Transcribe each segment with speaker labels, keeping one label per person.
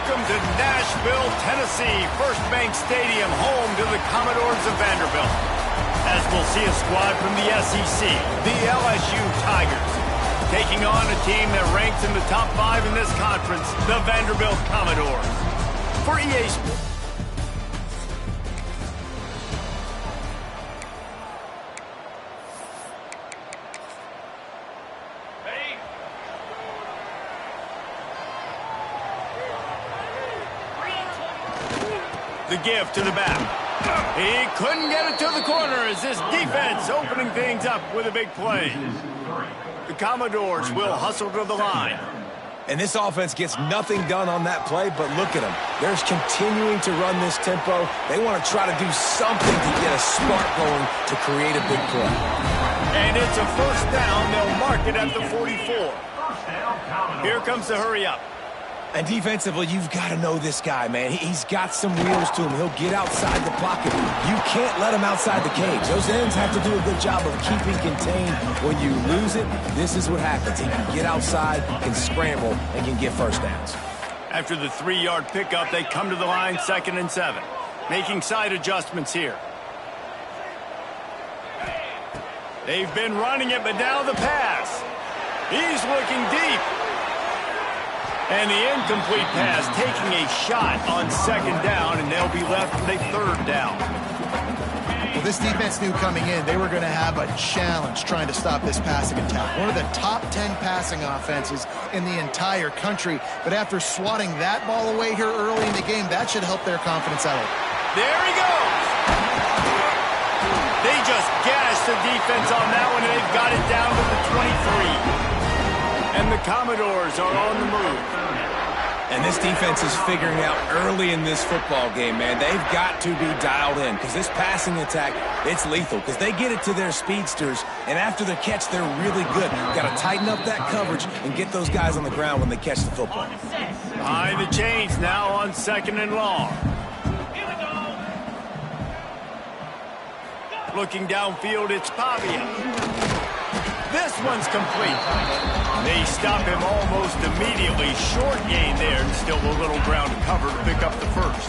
Speaker 1: Welcome to Nashville, Tennessee, First Bank Stadium, home to the Commodores of Vanderbilt. As we'll see a squad from the SEC, the LSU Tigers, taking on a team that ranks in the top 5 in this conference, the Vanderbilt Commodores. For EA Sports. The give to the back. He couldn't get it to the corner as this defense opening things up with a big play. The Commodores will hustle to the line.
Speaker 2: And this offense gets nothing done on that play, but look at them. They're continuing to run this tempo. They want to try to do something to get a spark going to create a big play.
Speaker 1: And it's a first down. They'll mark it at the 44. Here comes the hurry up.
Speaker 2: And defensively, you've got to know this guy, man. He's got some wheels to him. He'll get outside the pocket. You can't let him outside the cage. Those ends have to do a good job of keeping contained. When you lose it, this is what happens. He can get outside, can scramble, and can get first downs.
Speaker 1: After the 3-yard pickup, they come to the line, 2nd and 7. Making side adjustments here. They've been running it, but now the pass. He's looking deep. And the incomplete pass taking a shot on 2nd down, and they'll be left with a 3rd down.
Speaker 3: Well, this defense knew coming in they were going to have a challenge trying to stop this passing attack. One of the top 10 passing offenses in the entire country. But after swatting that ball away here early in the game, that should help their confidence out.
Speaker 1: There he goes. They just gashed the defense on that one, and they've got it down to the 23. And the Commodores are on the move.
Speaker 2: And this defense is figuring out early in this football game, man. They've got to be dialed in because this passing attack, it's lethal because they get it to their speedsters, and after the catch, they're really good. Got to tighten up that coverage and get those guys on the ground when they catch the football.
Speaker 1: Behind the chains now on 2nd and long. Looking downfield, it's Pavia. This one's complete. They stop him almost immediately. Short gain there, and still a little ground to cover to pick up the first.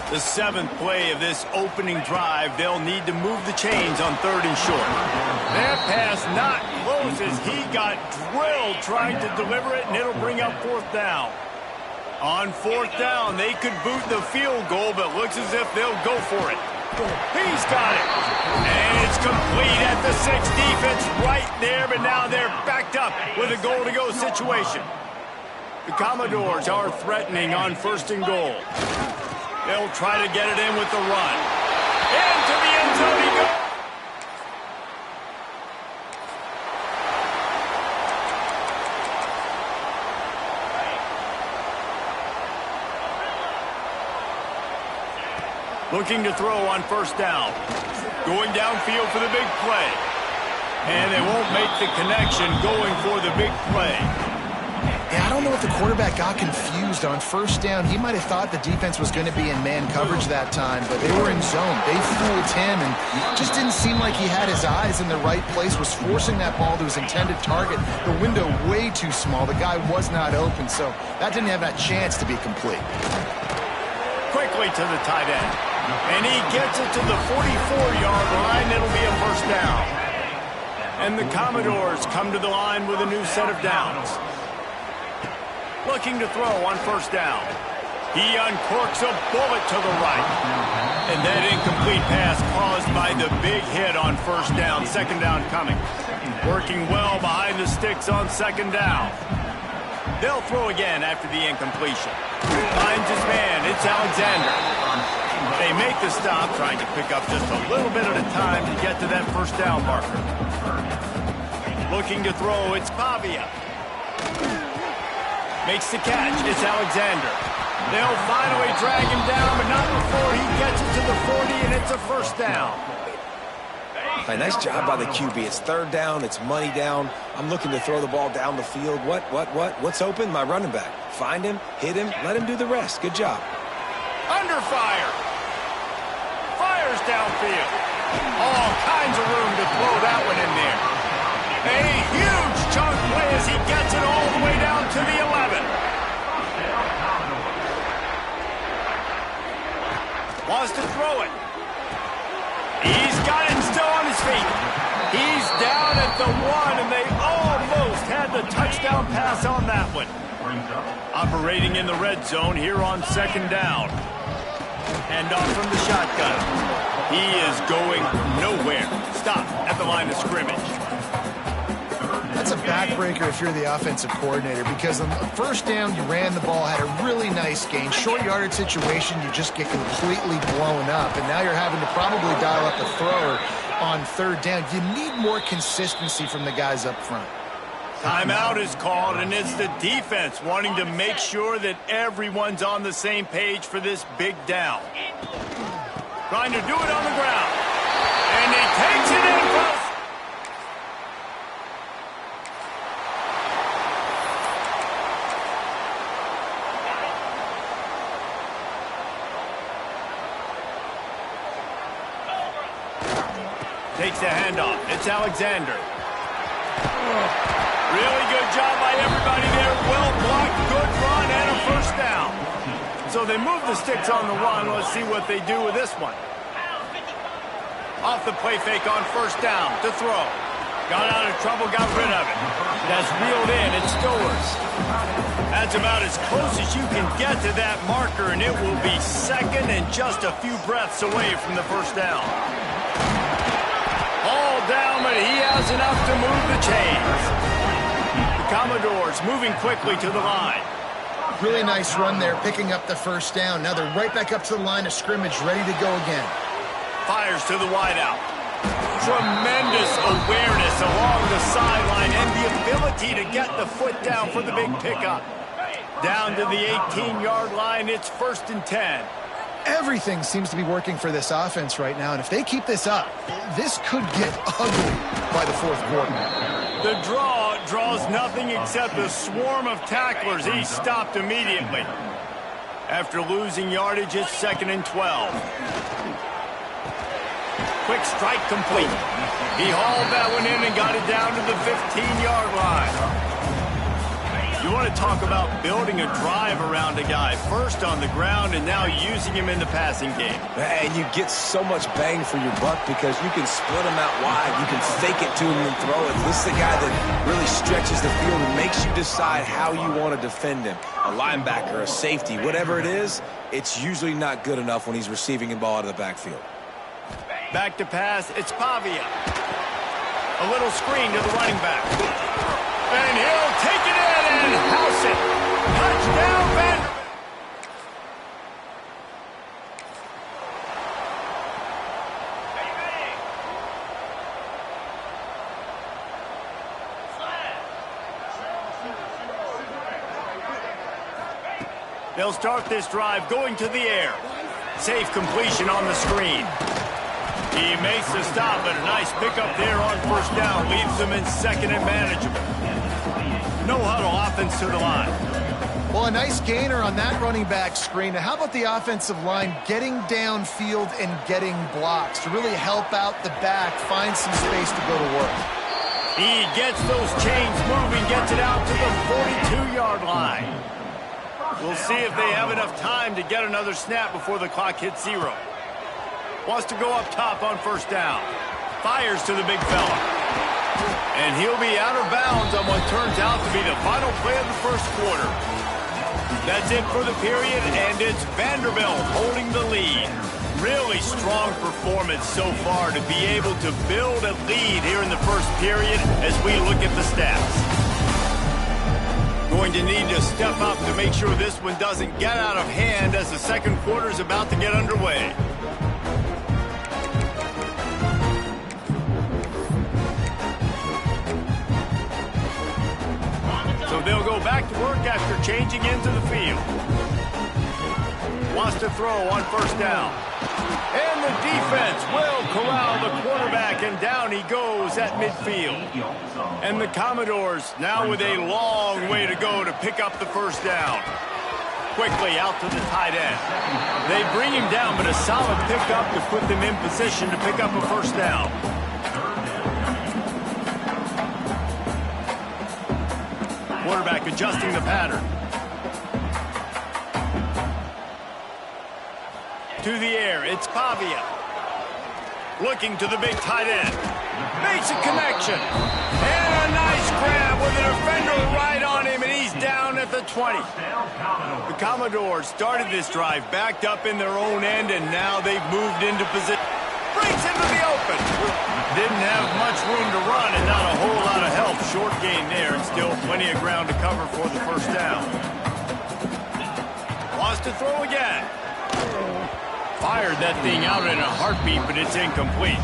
Speaker 1: The 7th play of this opening drive, they'll need to move the chains on 3rd and short. That pass not close as he got drilled trying to deliver it, and it'll bring up 4th down. On 4th down, they could boot the field goal, but looks as if they'll go for it. He's got it. And it's complete at the 6. Defense right there, but now they're backed up with a goal-to-go situation. The Commodores are threatening on 1st and goal. They'll try to get it in with the run. Into the end zone he goes. Looking to throw on 1st down. Going downfield for the big play. And they won't make the connection going for the big play.
Speaker 3: Yeah, I don't know if the quarterback got confused on 1st down. He might have thought the defense was going to be in man coverage that time, but they were in zone. They fooled him and just didn't seem like he had his eyes in the right place, was forcing that ball to his intended target. The window way too small. The guy was not open, so that didn't have that chance to be complete.
Speaker 1: Quickly to the tight end. And he gets it to the 44-yard line. It'll be a 1st down. And the Commodores come to the line with a new set of downs. Looking to throw on 1st down. He uncorks a bullet to the right. And that incomplete pass caused by the big hit on 1st down. 2nd down coming. Working well behind the sticks on 2nd down. They'll throw again after the incompletion. Finds his man. It's Alexander. They make the stop, trying to pick up just a little bit at a time to get to that 1st down marker. Looking to throw, it's Pavia. Makes the catch, it's Alexander. They'll finally drag him down, but not before he gets it to the 40, and it's a 1st down.
Speaker 2: Hey, nice job by the QB. It's 3rd down, it's money down. I'm looking to throw the ball down the field. What's open? My running back. Find him, hit him, let him do the rest. Good job.
Speaker 1: Under fire. Fires downfield. All kinds of room to throw that one in there. A huge chunk play as he gets it all the way down to the 11. Wants to throw it. He's got it still on his feet. He's down at the 1, and they almost had the touchdown pass on that one. Operating in the red zone here on 2nd down. Handoff from the shotgun. He is going nowhere. Stop at the line of scrimmage.
Speaker 3: That's a backbreaker if you're the offensive coordinator, because on the 1st down, you ran the ball, had a really nice gain. Short yardage situation, you just get completely blown up, and now you're having to probably dial up a thrower on 3rd down. You need more consistency from the guys up front.
Speaker 1: Timeout is called, and it's the defense wanting to make sure that everyone's on the same page for this big down. Trying to do it on the ground. And he takes it in close. Takes the handoff. It's Alexander. Really good job by everybody there. Well blocked, good run, and a 1st down. So they move the sticks on the run. Let's see what they do with this one. Off the play fake on 1st down to throw. Got out of trouble, got rid of it. That's reeled in. It's Stowers. That's about as close as you can get to that marker, and it will be 2nd and just a few breaths away from the 1st down. All down, but he has enough to move the chains. The Commodores moving quickly to the line.
Speaker 3: Really nice run there, picking up the 1st down. Now they're right back up to the line of scrimmage, ready to go again.
Speaker 1: Fires to the wideout. Tremendous awareness along the sideline and the ability to get the foot down for the big pickup. Down to the 18-yard line, it's 1st and 10.
Speaker 3: Everything seems to be working for this offense right now, and if they keep this up, this could get ugly by the 4th quarter.
Speaker 1: The draw draws nothing except a swarm of tacklers. He's stopped immediately. After losing yardage, it's 2nd and 12. Quick strike complete. He hauled that one in and got it down to the 15-yard line. You want to talk about building a drive around a guy. First on the ground and now using him in the passing game.
Speaker 2: And you get so much bang for your buck because you can split him out wide. You can fake it to him and throw it. This is the guy that really stretches the field and makes you decide how you want to defend him. A linebacker, a safety, whatever it is, it's usually not good enough when he's receiving the ball out of the backfield.
Speaker 1: Back to pass, it's Pavia. A little screen to the running back. And he'll take it in and house it. Touchdown, Vanderbilt. They'll start this drive going to the air. Safe completion on the screen. He makes the stop, but a nice pickup there on 1st down. Leaves them in 2nd and manageable. No huddle offense to the line.
Speaker 3: Well, a nice gainer on that running back screen. Now, how about the offensive line getting downfield and getting blocks to really help out the back, find some space to go to work?
Speaker 1: He gets those chains moving, gets it out to the 42-yard line. We'll see if they have enough time to get another snap before the clock hits 0. Wants to go up top on 1st down. Fires to the big fella. And he'll be out of bounds on what turns out to be the final play of the 1st quarter. That's it for the period, and it's Vanderbilt holding the lead. Really strong performance so far to be able to build a lead here in the 1st period as we look at the stats. Going to need to step up to make sure this one doesn't get out of hand as the 2nd quarter is about to get underway. So they'll go back to work after changing into the field. Wants to throw on 1st down. And the defense will corral the quarterback, and down he goes at midfield. And the Commodores now with a long way to go to pick up the 1st down. Quickly out to the tight end. They bring him down, but a solid pickup to put them in position to pick up a 1st down. Quarterback adjusting the pattern. To the air, it's Pavia. Looking to the big tight end. Makes a connection. And a nice grab with a defender right on him, and he's down at the 20. The Commodores started this drive backed up in their own end, and now they've moved into position. Brings him to the open. Didn't have much room to run and not a whole lot of help. Short gain there, and still plenty of ground to cover for the first down. Wants to throw again. Fired that thing out in a heartbeat, but it's incomplete.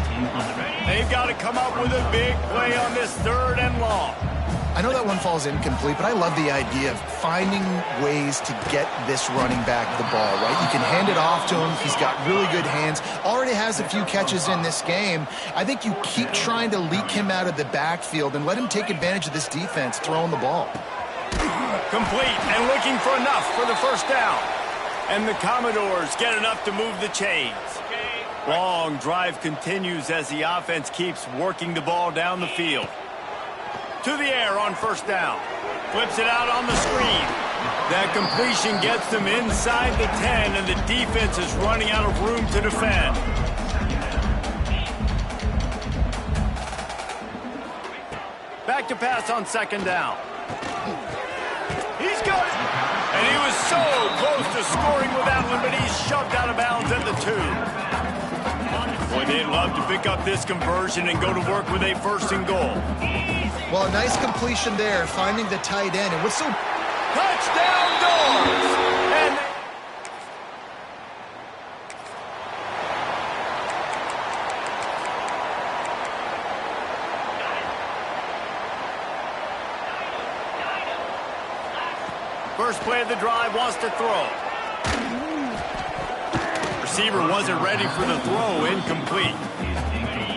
Speaker 1: They've got to come up with a big play on this 3rd and long.
Speaker 3: I know that one falls incomplete, but I love the idea of finding ways to get this running back the ball, right? You can hand it off to him. He's got really good hands. Already has a few catches in this game. I think you keep trying to leak him out of the backfield and let him take advantage of this defense throwing the ball.
Speaker 1: Complete and looking for enough for the first down. And the Commodores get enough to move the chains. Long drive continues as the offense keeps working the ball down the field. To the air on first down. Flips it out on the screen. That completion gets them inside the 10, and the defense is running out of room to defend. Back to pass on second down. He's got it. And he was so close to scoring with that one, but he's shoved out of bounds at the 2. Boy, they'd love to pick up this conversion and go to work with a 1st and goal.
Speaker 3: Well, a nice completion there, finding the tight end. And what's so...
Speaker 1: Touchdown, Dogs! And first play of the drive, wants to throw. Receiver wasn't ready for the throw, incomplete.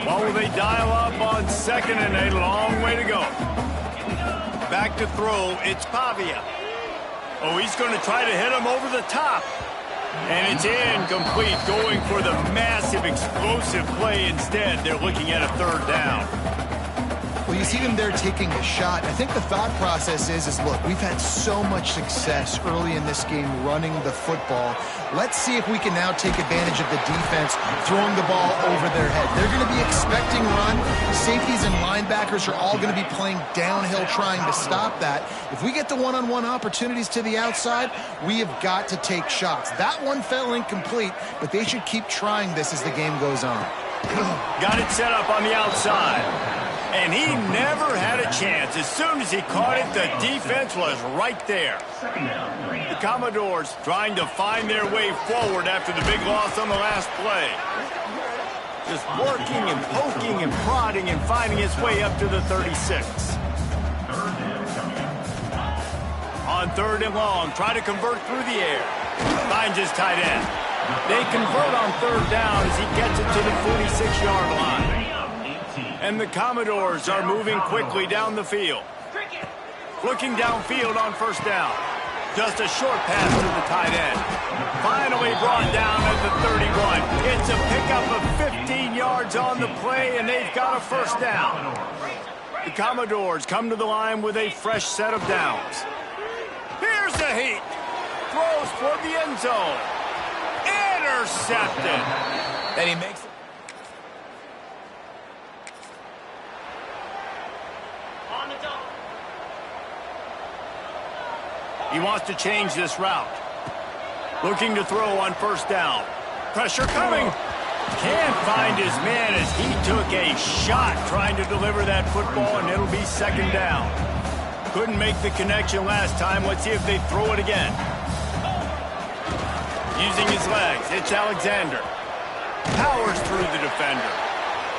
Speaker 1: Well, will they dial up on 2nd and a long way to go? Back to throw, it's Pavia. Oh, he's going to try to hit him over the top. And it's incomplete, going for the massive explosive play instead. They're looking at a 3rd down.
Speaker 3: Well, you see them there taking a shot. I think the thought process is look, we've had so much success early in this game running the football. Let's see if we can now take advantage of the defense throwing the ball over their head. They're going to be expecting run. Safeties and linebackers are all going to be playing downhill trying to stop that. If we get the one-on-one opportunities to the outside, we have got to take shots. That one fell incomplete, but they should keep trying this as the game goes on.
Speaker 1: Got it set up on the outside. And he never had a chance. As soon as he caught it, the defense was right there. The Commodores trying to find their way forward after the big loss on the last play. Just working and poking and prodding and finding his way up to the 36. On 3rd and long, try to convert through the air. Finds his tight end. They convert on 3rd down as he gets it to the 46-yard line. And the Commodores are moving quickly down the field. Looking downfield on first down. Just a short pass to the tight end. Finally brought down at the 31. It's a pickup of 15 yards on the play, and they've got a first down. The Commodores come to the line with a fresh set of downs. Here's the heat. Throws toward the end zone. Intercepted.
Speaker 2: And he makes it.
Speaker 1: He wants to change this route. Looking to throw on first down. Pressure coming. Can't find his man as he took a shot trying to deliver that football, and it'll be 2nd down. Couldn't make the connection last time. Let's see if they throw it again. Using his legs, it's Alexander. Powers through the defender.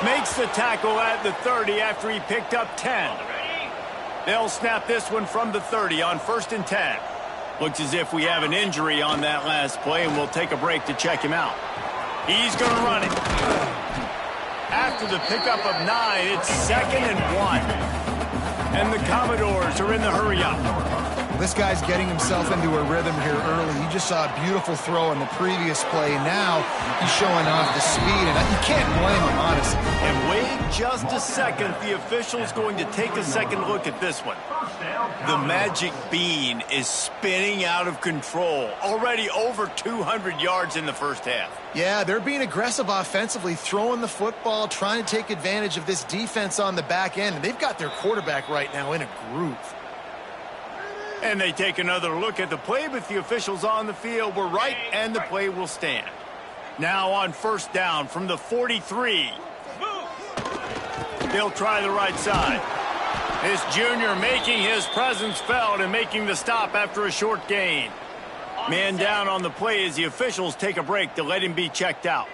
Speaker 1: Makes the tackle at the 30 after he picked up 10. They'll snap this one from the 30 on 1st and 10. Looks as if we have an injury on that last play, and we'll take a break to check him out. He's going to run it. After the pickup of 9, it's 2nd and 1. And the Commodores are in the hurry-up.
Speaker 3: This guy's getting himself into a rhythm here early. You just saw a beautiful throw in the previous play. Now he's showing off the speed, and you can't blame him, honestly.
Speaker 1: And wait just a second. The official's going to take a second look at this one. The magic bean is spinning out of control. Already over 200 yards in the first half.
Speaker 3: Yeah, they're being aggressive offensively, throwing the football, trying to take advantage of this defense on the back end. And they've got their quarterback right now in a groove.
Speaker 1: And they take another look at the play, but the officials on the field were right, and the play will stand. Now on first down from the 43. They'll try the right side. This junior making his presence felt and making the stop after a short gain. Man down on the play as the officials take a break to let him be checked out.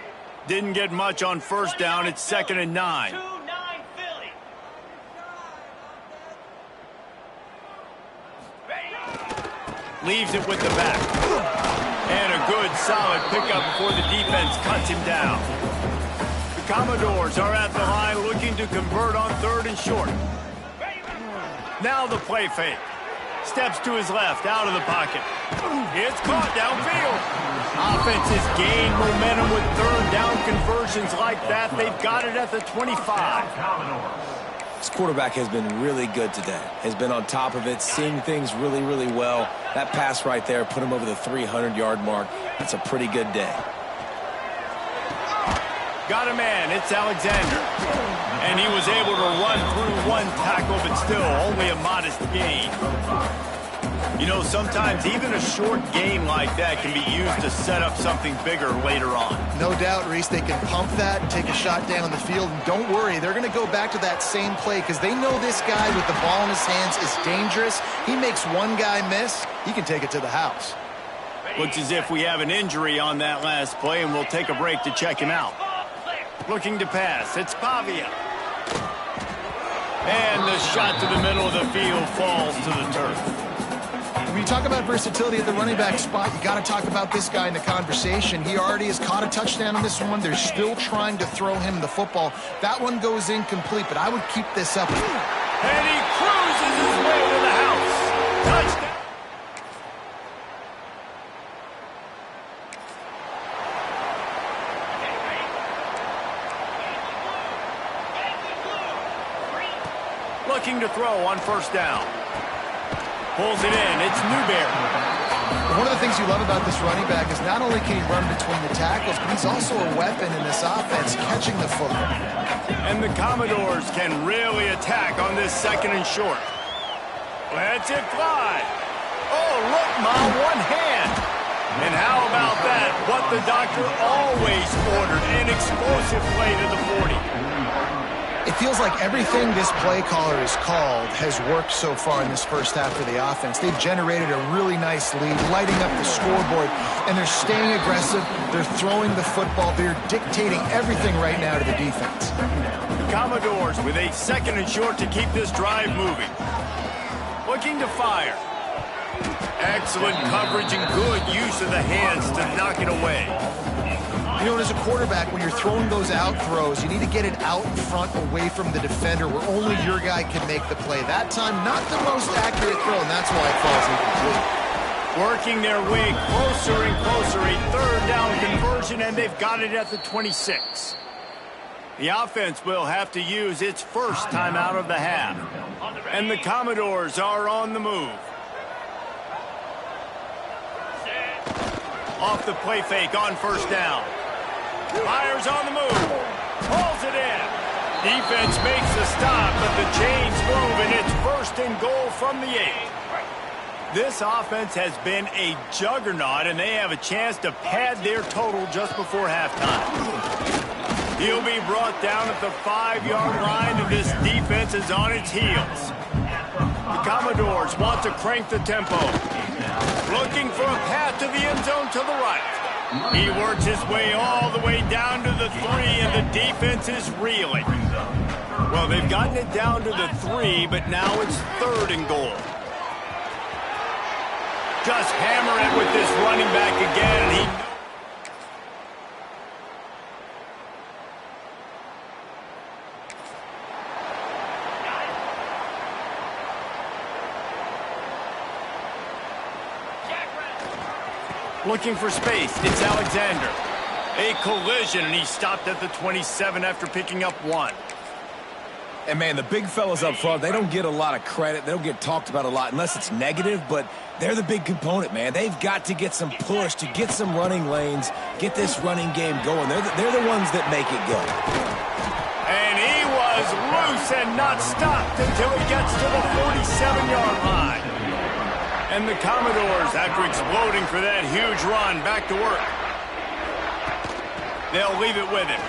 Speaker 1: Didn't get much on first down. It's 2nd and 9. Leaves it with the back. And a good, solid pickup before the defense cuts him down. The Commodores are at the line looking to convert on 3rd and short. Now the play fake. Steps to his left, out of the pocket. It's caught downfield. Offenses gain momentum with 3rd down conversions like that. They've got it at the 25.
Speaker 2: This quarterback has been really good today. Has been on top of it, seeing things really, really well. That pass right there put him over the 300-yard mark. That's a pretty good day.
Speaker 1: Got a man. It's Alexander. And he was able to run through one tackle, but still only a modest gain. You know, sometimes even a short gain like that can be used to set up something bigger later on.
Speaker 3: No doubt, Reese, they can pump that and take a shot down the field. And don't worry, they're going to go back to that same play because they know this guy with the ball in his hands is dangerous. He makes one guy miss, he can take it to the house.
Speaker 1: Looks as if we have an injury on that last play, and we'll take a break to check him out. Looking to pass, it's Pavia. And the shot to the middle of the field falls to the turf.
Speaker 3: When you talk about versatility at the running back spot, you got to talk about this guy in the conversation. He already has caught a touchdown on this one. They're still trying to throw him the football. That one goes incomplete, but I would keep this up.
Speaker 1: And he cruises his way to the house. Touchdown. Looking to throw on first down. Pulls it in. It's Newberry.
Speaker 3: One of the things you love about this running back is not only can he run between the tackles, but he's also a weapon in this offense, catching the football.
Speaker 1: And the Commodores can really attack on this 2nd and short. Lets it fly. Oh, look, Ma, one hand. And how about that? What the doctor always ordered, an explosive play to the 40.
Speaker 3: It feels like everything this play caller has called has worked so far in this first half for the offense. They've generated a really nice lead, lighting up the scoreboard, and they're staying aggressive. They're throwing the football. They're dictating everything right now to the defense.
Speaker 1: The Commodores with a 2nd and short to keep this drive moving. Looking to fire. Excellent coverage and good use of the hands to knock it away.
Speaker 3: You know, as a quarterback, when you're throwing those out throws, you need to get it out in front away from the defender where only your guy can make the play. That time, not the most accurate throw, and that's why it falls incomplete.
Speaker 1: Working their way closer and closer, a 3rd down conversion, and they've got it at the 26. The offense will have to use its first timeout of the half. And the Commodores are on the move. Off the play fake on first down. Fires on the move. Pulls it in. Defense makes the stop, but the chains move, and it's 1st and goal from the 8. This offense has been a juggernaut, and they have a chance to pad their total just before halftime. He'll be brought down at the 5-yard line, and this defense is on its heels. The Commodores want to crank the tempo. Looking for a path to the end zone to the right. He works his way all the way down to the 3, and the defense is reeling. Well, they've gotten it down to the 3, but now it's 3rd and goal. Just hammer it with this running back again, and he... Looking for space, it's Alexander. A collision, and he stopped at the 27 after picking up 1.
Speaker 2: And, man, the big fellas up front, they don't get a lot of credit. They don't get talked about a lot unless it's negative, but they're the big component, man. They've got to get some push, to get some running lanes, get this running game going. They're the ones that make it go.
Speaker 1: And he was loose and not stopped until he gets to the 47-yard line. And the Commodores, after exploding for that huge run, back to work. They'll leave it with him.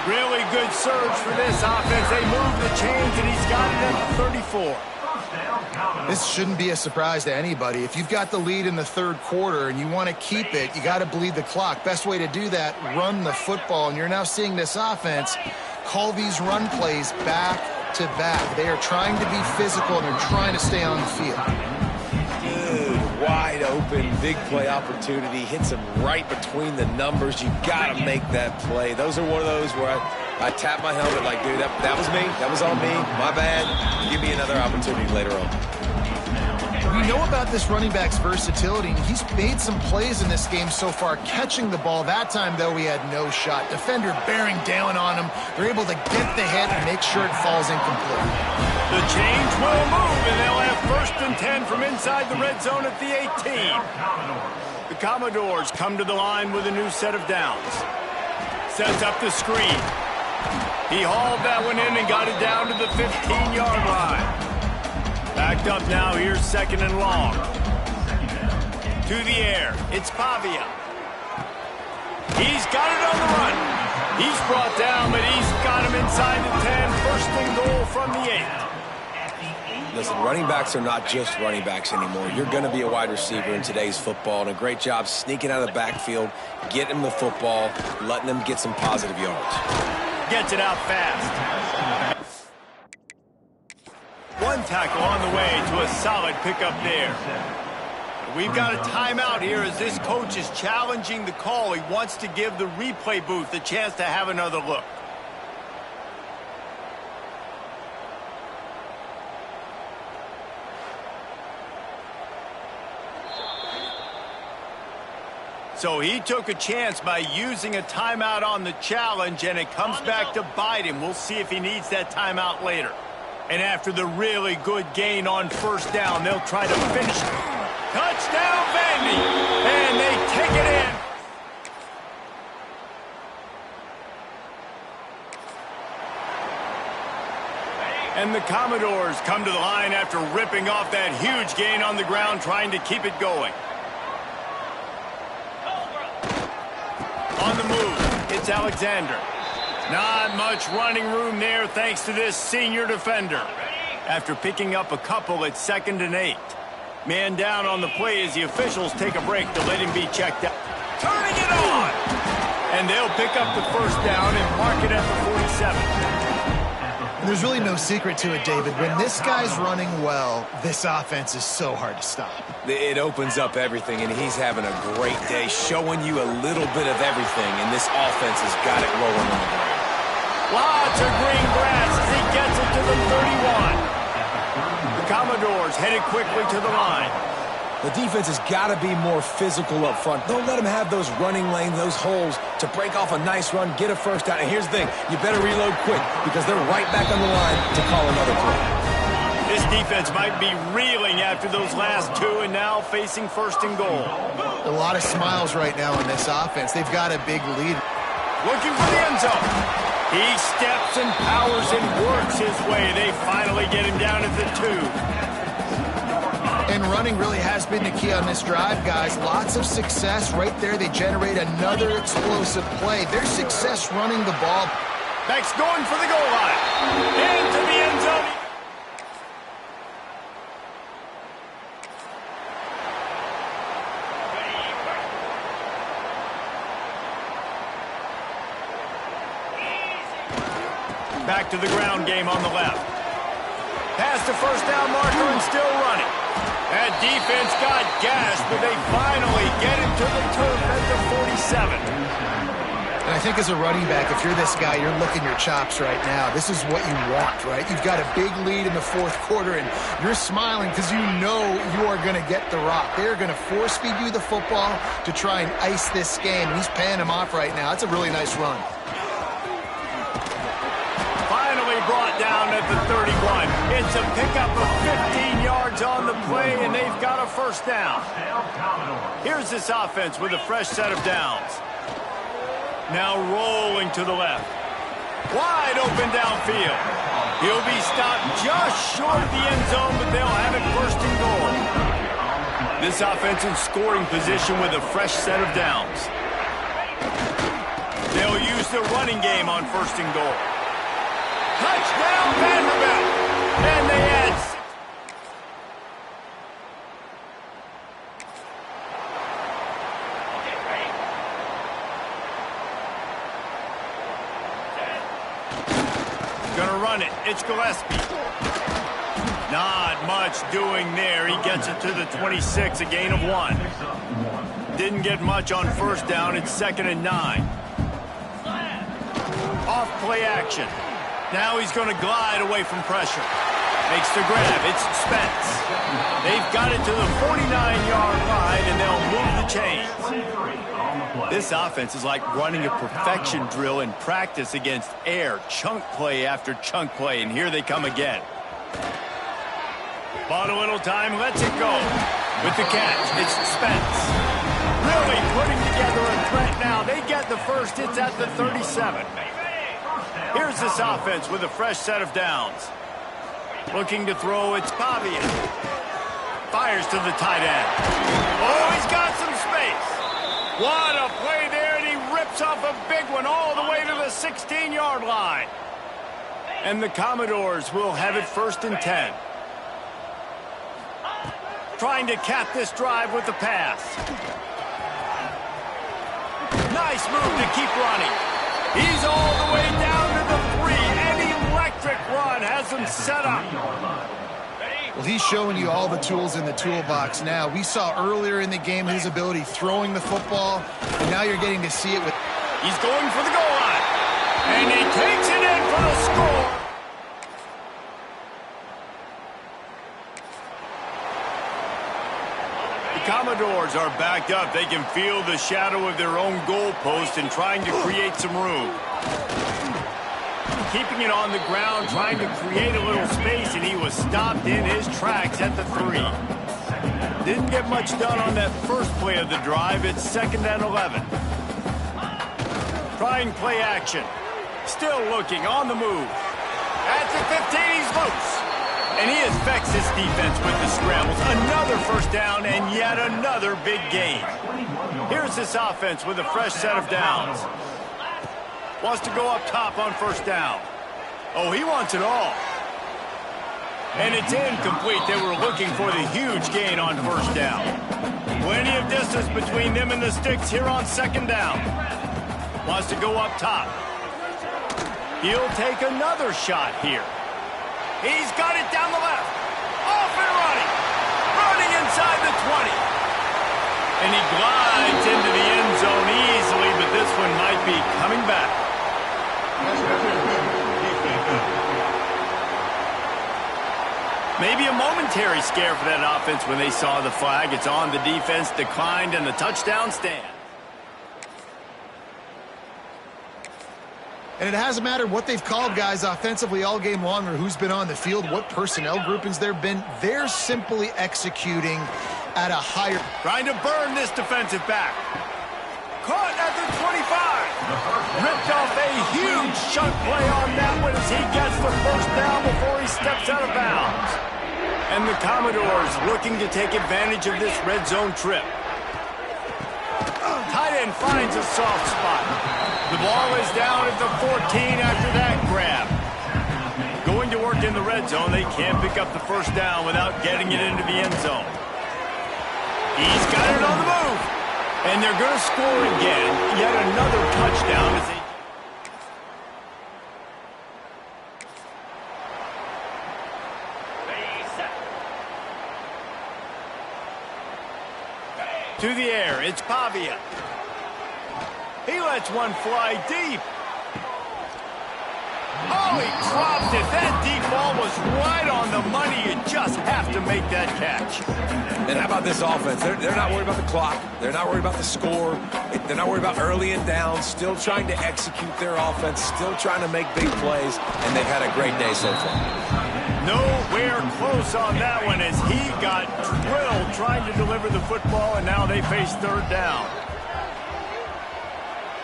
Speaker 1: Really good surge for this offense. They move the chains, and he's got it at the 34.
Speaker 3: This shouldn't be a surprise to anybody. If you've got the lead in the third quarter and you want to keep it, you got to bleed the clock. Best way to do that, run the football. And you're now seeing this offense call these run plays back to back. They are trying to be physical, and they're trying to stay on the field.
Speaker 2: Wide open, big play opportunity, hits him right between the numbers. You got to make that play. Those are one of those where I tap my helmet like, dude, that was me. That was on me. My bad. Give me another opportunity later on.
Speaker 3: We know about this running back's versatility, and he's made some plays in this game so far. Catching the ball that time, though, he had no shot. Defender bearing down on him. They're able to get the hit and make sure it falls incomplete.
Speaker 1: The chains will move, and they'll have 1st and 10 from inside the red zone at the 18. The Commodores come to the line with a new set of downs. Sets up the screen. He hauled that one in and got it down to the 15-yard line. Backed up now, here's 2nd and long. To the air, it's Pavia. He's got it on the run. He's brought down, but he's got him inside the 10. 1st and goal from the 8.
Speaker 2: Listen, running backs are not just running backs anymore. You're going to be a wide receiver in today's football, and a great job sneaking out of the backfield, getting him the football, letting them get some positive yards.
Speaker 1: Gets it out fast. One tackle on the way to a solid pickup there. We've got a timeout here as this coach is challenging the call. He wants to give the replay booth a chance to have another look. So he took a chance by using a timeout on the challenge, and it comes back to bite him. We'll see if he needs that timeout later. And after the really good gain on 1st down, they'll try to finish it. Touchdown, Vandy! And they take it in. And the Commodores come to the line after ripping off that huge gain on the ground, trying to keep it going. On the move, it's Alexander. Not much running room there thanks to this senior defender. After picking up a couple at 2nd and 8. Man down on the play as the officials take a break to let him be checked out. Turning it on! And they'll pick up the 1st down and mark it at the 47.
Speaker 3: There's really no secret to it, David. When this guy's running well, this offense is so hard to stop.
Speaker 2: It opens up everything, and he's having a great day, showing you a little bit of everything, and this offense has got it rolling on the ground.
Speaker 1: Lots of green grass as he gets it to the 31. The Commodores headed quickly to the line.
Speaker 2: The defense has got to be more physical up front. Don't let them have those running lanes, those holes to break off a nice run, get a 1st down. And here's the thing, you better reload quick because they're right back on the line to call another play.
Speaker 1: This defense might be reeling after those last 2 and now facing 1st and goal.
Speaker 3: A lot of smiles right now in this offense. They've got a big lead.
Speaker 1: Looking for the end zone. He steps and powers and works his way. They finally get him down at the 2.
Speaker 3: And running really has been the key on this drive, guys. Lots of success right there. They generate another explosive play. Their success running the ball.
Speaker 1: Beck's going for the goal line. Into the end zone. Back to the ground game on the left. Past the 1st down marker and still running. That defense got gashed, but they finally get him to the turf at the 47.
Speaker 3: And I think as a running back, if you're this guy, you're licking your chops right now. This is what you want, right? You've got a big lead in the fourth quarter, and you're smiling because you know you are going to get the rock. They're going to force feed you the football to try and ice this game. He's paying him off right now. That's a really nice run.
Speaker 1: Finally brought down at the 31. It's a pickup of 15 yards on the play, and they've got a first down. Here's this offense with a fresh set of downs. Now rolling to the left. Wide open downfield. He'll be stopped just short of the end zone, but they'll have it first and goal. This offense in scoring position with a fresh set of downs. They'll use the running game on first and goal. Touchdown, Vanderbilt! And they add 6. Gonna run it. It's Gillespie. Not much doing there. He gets it to the 26, a gain of 1. Didn't get much on first down. It's 2nd and 9. Off play action. Now he's going to glide away from pressure. Makes the grab. It's Spence. They've got it to the 49-yard line, and they'll move the chains. This offense is like running a perfection drill in practice against air. Chunk play after chunk play, and here they come again. Bought a little time, lets it go. With the catch, it's Spence. Really putting together a threat now. They get the first. It's at the 37. Here's this offense with a fresh set of downs. Looking to throw, it's Pavia. Fires to the tight end. Oh, he's got some space. What a play there, and he rips off a big one all the way to the 16-yard line. And the Commodores will have it 1st and 10. Trying to cap this drive with the pass. Nice move to keep running. He's all the way down to the 3. An electric run has him set up.
Speaker 3: Well, he's showing you all the tools in the toolbox now. We saw earlier in the game his ability throwing the football, and now you're getting to see it with...
Speaker 1: He's going for the goal line. And he takes it in for the score. The Commodores are backed up. They can feel the shadow of their own goalpost and trying to create some room. Keeping it on the ground, trying to create a little space, and he was stopped in his tracks at the 3. Didn't get much done on that first play of the drive. It's 2nd and 11. Trying play action. Still looking on the move. At the 15, he's loose. And he affects this defense with the scrambles. Another first down and yet another big gain. Here's this offense with a fresh set of downs. Wants to go up top on first down. Oh, he wants it all. And it's incomplete. They were looking for the huge gain on first down. Plenty of distance between them and the sticks here on 2nd down. Wants to go up top. He'll take another shot here. He's got it down the left. Off and running. Running inside the 20. And he glides into the end zone easily, but this one might be coming back. Maybe a momentary scare for that offense when they saw the flag. It's on. The defense declined, and the touchdown stand.
Speaker 3: And it hasn't mattered what they've called guys offensively all game long or who's been on the field, what personnel groupings there have been. They're simply executing at a higher...
Speaker 1: Trying to burn this defensive back. Caught at the 25. Ripped off a huge chunk play on that one as he gets the first down before he steps out of bounds. And the Commodores looking to take advantage of this red zone trip. Tight end finds a soft spot. The ball is down at the 14 after that grab. Going to work in the red zone, they can't pick up the first down without getting it into the end zone. He's got it on the move. And they're going to score again. Yet another touchdown as they... To the air, it's Pavia. He lets one fly deep. Oh, he dropped it. That deep ball was right on the money. You just have to make that catch.
Speaker 2: And how about this offense? They're not worried about the clock. They're not worried about the score. They're not worried about early and down. Still trying to execute their offense. Still trying to make big plays. And they've had a great day so far.
Speaker 1: Nowhere close on that one as he got drilled trying to deliver the football, and now they face third down.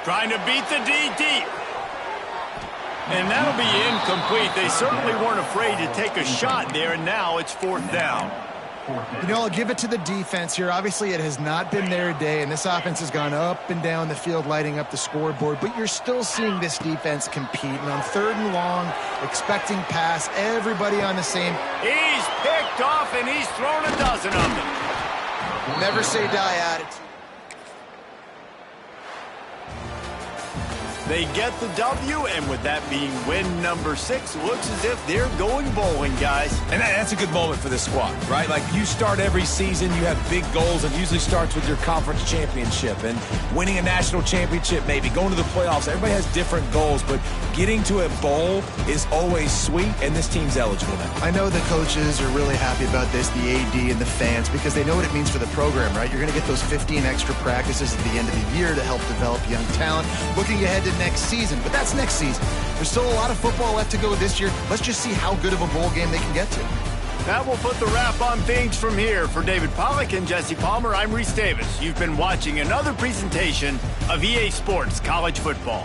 Speaker 1: Trying to beat the D deep. And that'll be incomplete. They certainly weren't afraid to take a shot there, and now it's fourth down.
Speaker 3: You know, I'll give it to the defense here. Obviously, it has not been their day, and this offense has gone up and down the field lighting up the scoreboard, but you're still seeing this defense compete. And on third and long, expecting pass, everybody on the same.
Speaker 1: He's picked off, and he's thrown a dozen of them.
Speaker 3: Never say die attitude.
Speaker 1: They get the W, and with that being win number 6, looks as if they're going bowling, guys.
Speaker 2: And that's a good moment for this squad, right? Like, you start every season, you have big goals. It usually starts with your conference championship and winning a national championship, maybe going to the playoffs. Everybody has different goals, but getting to a bowl is always sweet, and this team's eligible now.
Speaker 3: I know the coaches are really happy about this, the AD and the fans, because they know what it means for the program, right? You're going to get those 15 extra practices at the end of the year to help develop young talent. Looking ahead to next season, but that's next season. There's still a lot of football left to go this year. Let's just see how good of a bowl game they can get to.
Speaker 1: That will put the wrap on things from here. For David Pollack and Jesse Palmer, I'm Reese Davis. You've been watching another presentation of EA Sports College Football.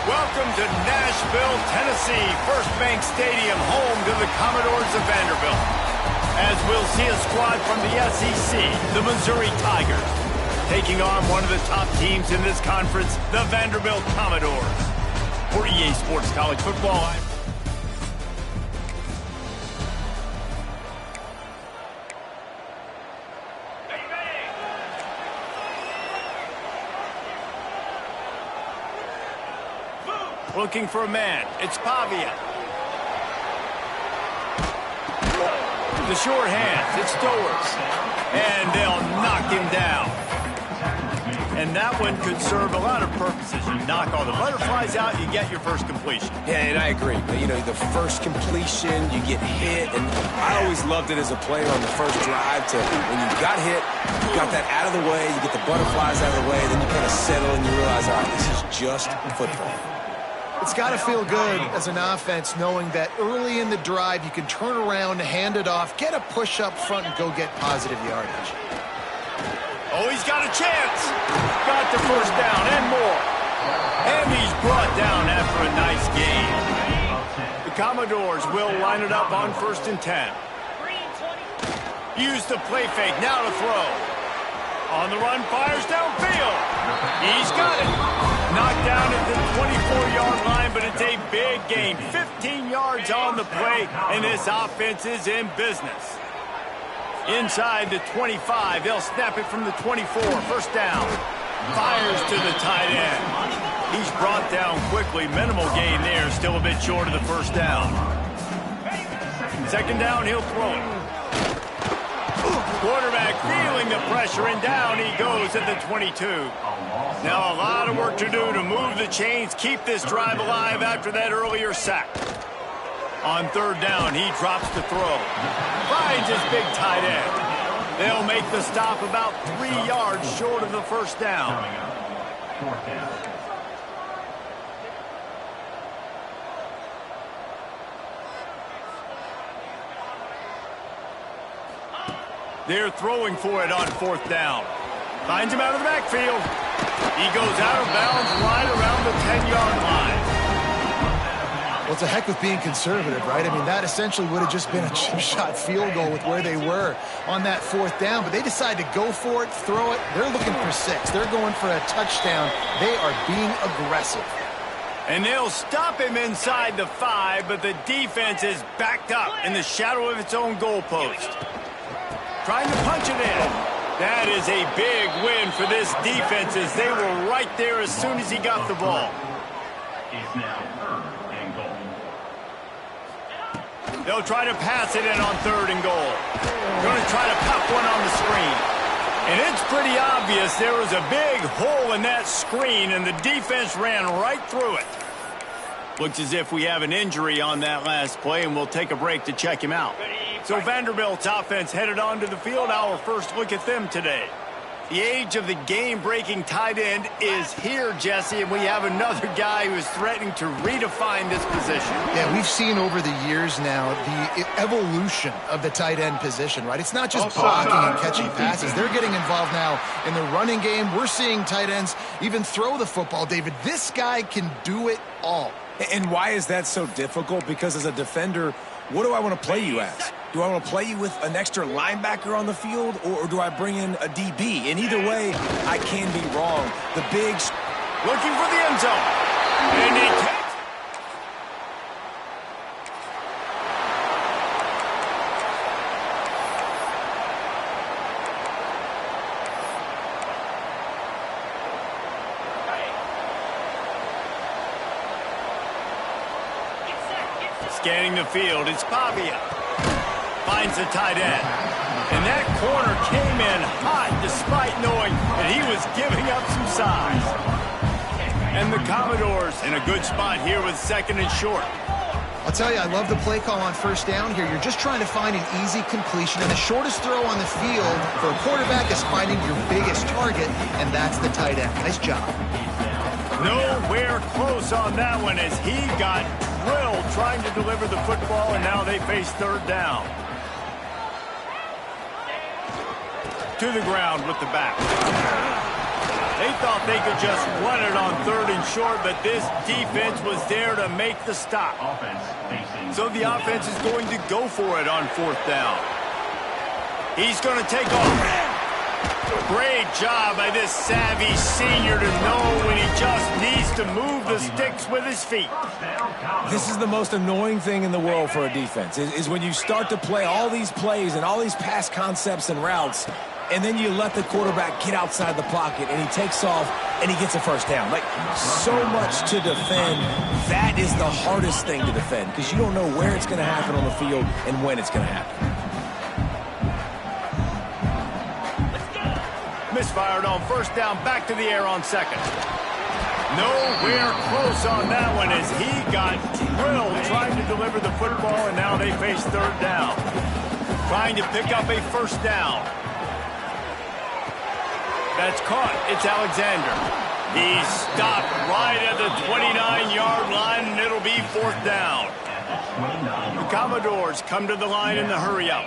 Speaker 1: Welcome to Nashville, Tennessee, First Bank Stadium, home to the Commodores of Vanderbilt. As we'll see a squad from the SEC, the Missouri Tigers, taking on one of the top teams in this conference, the Vanderbilt Commodores. For EA Sports College Football, I'm looking for a man. It's Pavia. The short hands. It's Stowers. And they'll knock him down. And that one could serve a lot of purposes. You knock all the butterflies out, you get your first completion.
Speaker 2: Yeah, and I agree. But, you know, the first completion, you get hit. And I always loved it as a player on the first drive to when you got hit, you got that out of the way, you get the butterflies out of the way, then you kind of settle and you realize, all right, this is just football.
Speaker 3: It's got to feel good as an offense knowing that early in the drive you can turn around, hand it off, get a push up front, and go get positive yardage.
Speaker 1: Oh, he's got a chance. Got the first down and more. And he's brought down after a nice game. The Commodores will line it up on 1st and 10. Use the play fake, now to throw. On the run, fires downfield. He's got it. Knocked down at the 24-yard line, but it's a big gain. 15 yards on the play, and this offense is in business. Inside the 25, they'll snap it from the 24. First down. Fires to the tight end. He's brought down quickly. Minimal gain there, still a bit short of the first down. Second down, he'll throw it. Quarterback feeling the pressure, and down he goes at the 22. Now a lot of work to do to move the chains, keep this drive alive after that earlier sack. On third down, he drops the throw. Finds his big tight end. They'll make the stop about 3 yards short of the first down. They're throwing for it on 4th down. Finds him out of the backfield. He goes out of bounds right around the 10-yard line.
Speaker 3: Well, it's a heck with being conservative, right? I mean, that essentially would have just been a chip shot field goal with where they were on that 4th down. But they decide to go for it, throw it. They're looking for 6. They're going for a touchdown. They are being aggressive.
Speaker 1: And they'll stop him inside the 5, but the defense is backed up in the shadow of its own goalpost. Trying to punch it in. That is a big win for this defense as they were right there as soon as he got the ball. They'll try to pass it in on 3rd and goal. Going to try to pop one on the screen. And it's pretty obvious there was a big hole in that screen, and the defense ran right through it. Looks as if we have an injury on that last play, and we'll take a break to check him out. So Vanderbilt's offense headed onto the field. Our first look at them today. The age of the game-breaking tight end is here, Jesse, and we have another guy who is threatening to redefine this position.
Speaker 3: Yeah, we've seen over the years now the evolution of the tight end position, right? It's not just blocking and catching passes. They're getting involved now in the running game. We're seeing tight ends even throw the football, David. This guy can do it all.
Speaker 2: And why is that so difficult? Because as a defender, what do I want to play you as? Do I want to play you with an extra linebacker on the field, or do I bring in a DB? And either way, I can be wrong. The big...
Speaker 1: Looking for the end zone. And he takes... Scanning the field, it's Pavia. Finds the tight end. And that corner came in hot despite knowing that he was giving up some size. And the Commodores in a good spot here with 2nd and short.
Speaker 3: I'll tell you, I love the play call on 1st down here. You're just trying to find an easy completion, and the shortest throw on the field for a quarterback is finding your biggest target, and that's the tight end. Nice job.
Speaker 1: Nowhere close on that one as he got drilled trying to deliver the football, and now they face 3rd down. To the ground with the back. They thought they could just run it on 3rd and short, but this defense was there to make the stop. So the offense is going to go for it on 4th down. He's going to take off. Great job by this savvy senior to know when he just needs to move the sticks with his feet.
Speaker 2: This is the most annoying thing in the world for a defense, is when you start to play all these plays and all these pass concepts and routes, and then you let the quarterback get outside the pocket, and he takes off, and he gets a first down. Like, so much to defend. That is the hardest thing to defend, because you don't know where it's going to happen on the field and when it's going to happen.
Speaker 1: Misfired on first down, back to the air on second. Nowhere close on that one as he got drilled trying to deliver the football, and now they face third down. Trying to pick up a first down. That's caught. It's Alexander. He's stopped right at the 29-yard line, and it'll be fourth down. The Commodores come to the line in the hurry-up.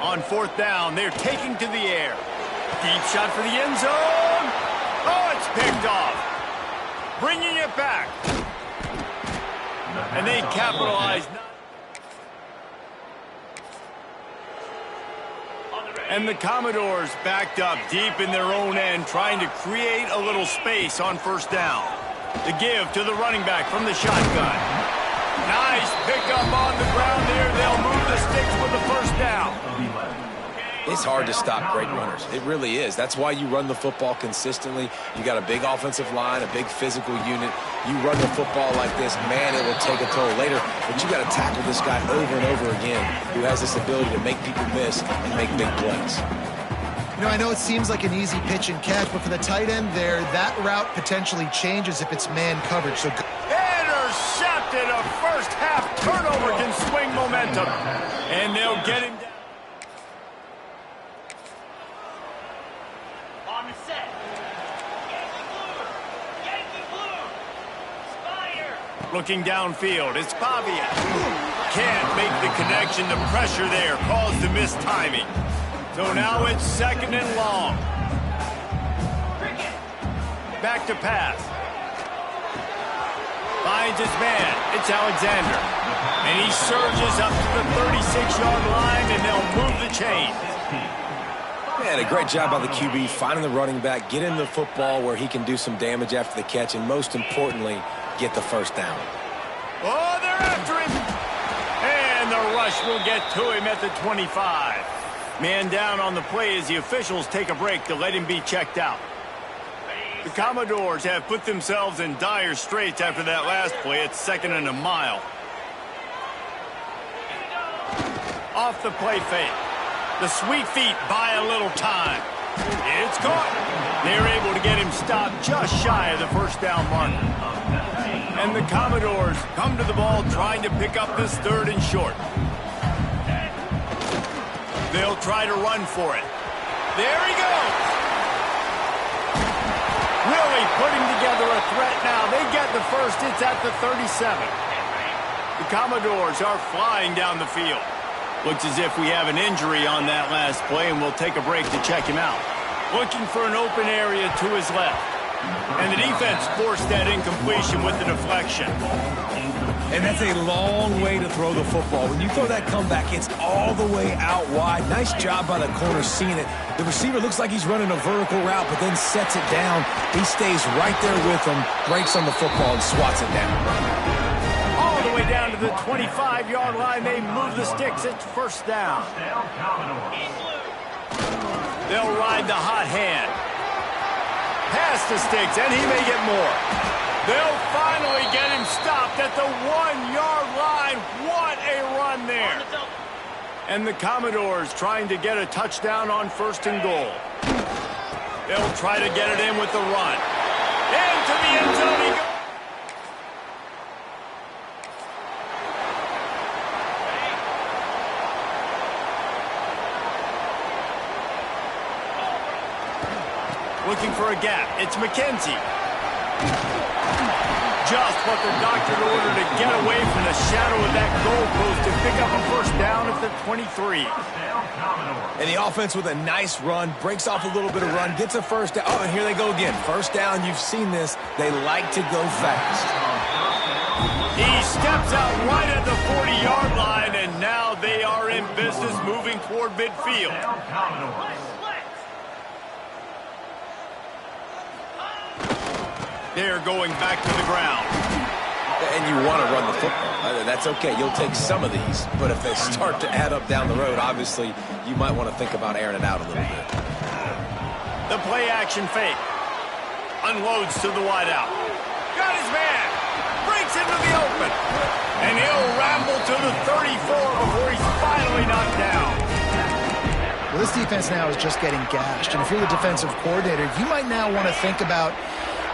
Speaker 1: On fourth down, they're taking to the air. Deep shot for the end zone. Oh, it's picked off. Bringing it back. And they capitalize. And the Commodores backed up deep in their own end, trying to create a little space on first down. The give to the running back from the shotgun. Nice pickup on the ground there. They'll move the sticks with the first down.
Speaker 2: It's hard to stop great runners. It really is. That's why you run the football consistently. You got a big offensive line, a big physical unit. You run the football like this, man, it will take a toll later. But you got to tackle this guy over and over again who has this ability to make people miss and make big plays.
Speaker 3: You know, I know it seems like an easy pitch and catch, but for the tight end there, that route potentially changes if it's man coverage. So
Speaker 1: intercepted. A first half turnover can swing momentum. And they'll get him down. Looking downfield, it's Pavia. Can't make the connection. The pressure there caused the missed timing. So now it's second and long. Back to pass. Finds his man. It's Alexander. And he surges up to the 36-yard line, and they'll move the chain.
Speaker 2: Man, a great job by the QB finding the running back, getting the football where he can do some damage after the catch, and most importantly, get the first down.
Speaker 1: Oh, they're after him. And the rush will get to him at the 25. Man down on the play as the officials take a break to let him be checked out. The Commodores have put themselves in dire straits after that last play. It's second and a mile. Off the play fake. The sweet feet buy a little time. It's caught. They're able to get him stopped just shy of the first down mark. And the Commodores come to the ball trying to pick up this third and short. They'll try to run for it. There he goes. Really putting together a threat now. They get the first. It's at the 37. The Commodores are flying down the field. Looks as if we have an injury on that last play, and we'll take a break to check him out. Looking for an open area to his left. And the defense forced that incompletion with the deflection.
Speaker 2: And that's a long way to throw the football. When you throw that comeback, it's all the way out wide. Nice job by the corner seeing it. The receiver looks like he's running a vertical route, but then sets it down. He stays right there with him, breaks on the football, and swats it down.
Speaker 1: All the way down to the 25-yard line. They move the sticks. It's first down. They'll ride the hot hand. Past the sticks, and he may get more. They'll finally get him stopped at the 1-yard line. What a run there. And the Commodores trying to get a touchdown on first and goal. They'll try to get it in with the run. Into the end zone he goes. Looking for a gap. It's McKenzie. Just what the doctor ordered to get away from the shadow of that goalpost to pick up a first down at the 23.
Speaker 2: And the offense with a nice run, breaks off a little bit of run, gets a first down. Oh, and here they go again. First down, you've seen this. They like to go fast.
Speaker 1: He steps out right at the 40-yard line, and now they are in business moving toward midfield. They're going back to the ground.
Speaker 2: And you want to run the football. That's okay. You'll take some of these. But if they start to add up down the road, obviously, you might want to think about airing it out a little bit.
Speaker 1: The play-action fake. Unloads to the wideout. Got his man. Breaks into the open. And he'll ramble to the 34 before he's finally knocked down.
Speaker 3: Well, this defense now is just getting gashed, and if you're the defensive coordinator, you might now want to think about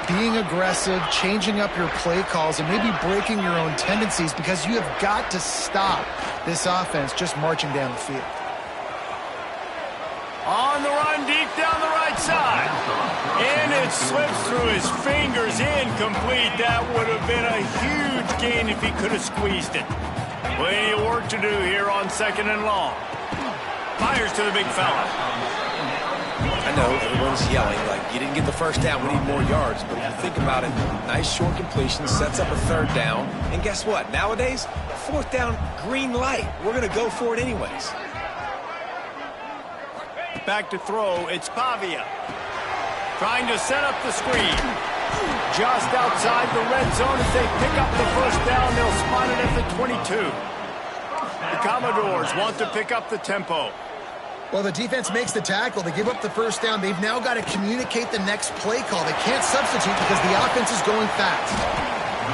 Speaker 3: being aggressive, changing up your play calls, and maybe breaking your own tendencies, because you have got to stop this offense just marching down the field.
Speaker 1: On the run, deep down the right side. And it slips through his fingers, incomplete. That would have been a huge gain if he could have squeezed it. Plenty of work to do here on 2nd and long. Fires to the big fella.
Speaker 2: I know everyone's yelling like, you didn't get the first down, we need more yards. But if you think about it, nice short completion, sets up a 3rd down. And guess what? Nowadays, 4th down, green light. We're going to go for it anyways.
Speaker 1: Back to throw, it's Pavia. Trying to set up the screen. Just outside the red zone as they pick up the 1st down. They'll spot it at the 22. The Commodores want to pick up the tempo.
Speaker 3: Well, the defense makes the tackle. They give up the 1st down. They've now got to communicate the next play call. They can't substitute because the offense is going fast.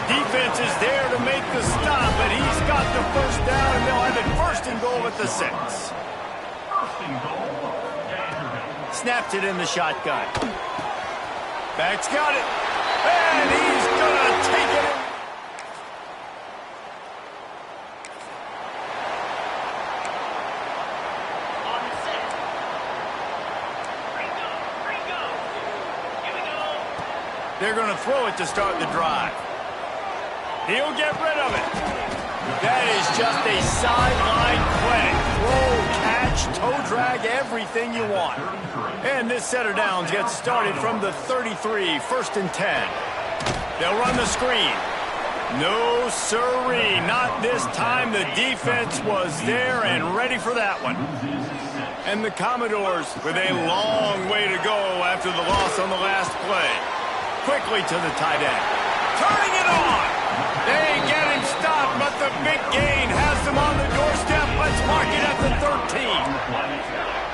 Speaker 1: Defense is there to make the stop, but he's got the 1st down, and they'll have it 1st and goal at the 6. Snaps it in the shotgun. Back's got it. And he's going to take it. They're going to throw it to start the drive. He'll get rid of it. That is just a sideline play. Throw, catch, toe drag, everything you want. And this set of downs gets started from the 33, 1st and 10. They'll run the screen. No siree, not this time. The defense was there and ready for that one. And the Commodores with a long way to go after the loss on the last play. Quickly to the tight end. Turning it on. They get him stopped, but the big gain has them on the doorstep. Let's mark it at the 13.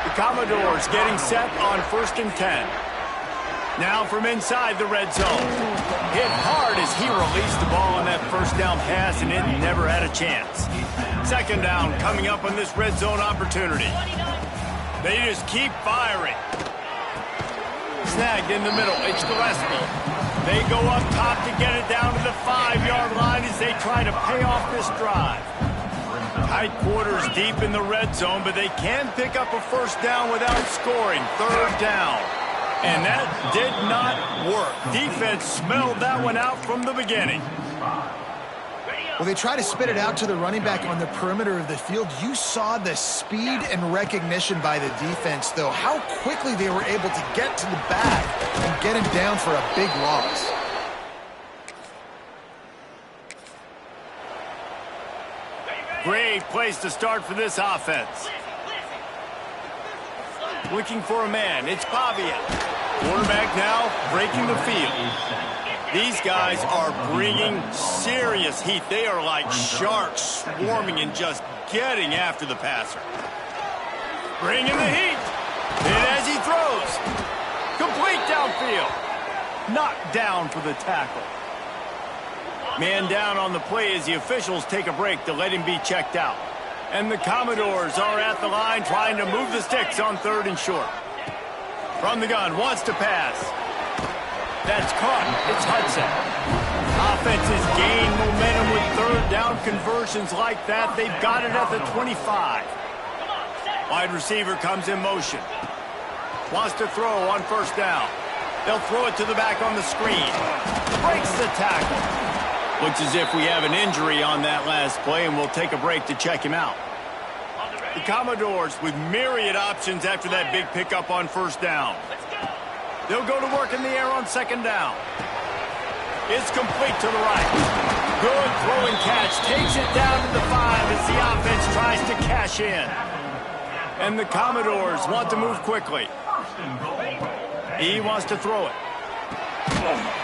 Speaker 1: The Commodores getting set on 1st and 10. Now from inside the red zone. Hit hard as he released the ball on that 1st down pass, and it never had a chance. 2nd down coming up on this red zone opportunity. They just keep firing. Snagged in the middle. It's Gillespie. They go up top to get it down to the 5-yard line as they try to pay off this drive. Tight quarters deep in the red zone, but they can pick up a 1st down without scoring. 3rd down. And that did not work. Defense smelled that one out from the beginning.
Speaker 3: Well, they try to spit it out to the running back on the perimeter of the field. You saw the speed and recognition by the defense, though. How quickly they were able to get to the bag and get him down for a big loss.
Speaker 1: Great place to start for this offense. Looking for a man. It's Pavia. Quarterback now breaking the field. These guys are bringing serious heat. They are like sharks swarming and just getting after the passer. Bringing the heat. And as he throws. Complete downfield. Knocked down for the tackle. Man down on the play as the officials take a break to let him be checked out. And the Commodores are at the line trying to move the sticks on 3rd and short. From the gun, wants to pass. That's caught. It's Hudson. Offenses gain momentum with 3rd down conversions like that. They've got it at the 25. Wide receiver comes in motion. Wants to throw on 1st down. They'll throw it to the back on the screen. Breaks the tackle. Looks as if we have an injury on that last play, and we'll take a break to check him out. The Commodores with myriad options after that big pickup on 1st down. They'll go to work in the air on 2nd down. It's complete to the right. Good throw and catch. Takes it down to the 5 as the offense tries to cash in. And the Commodores want to move quickly. He wants to throw it.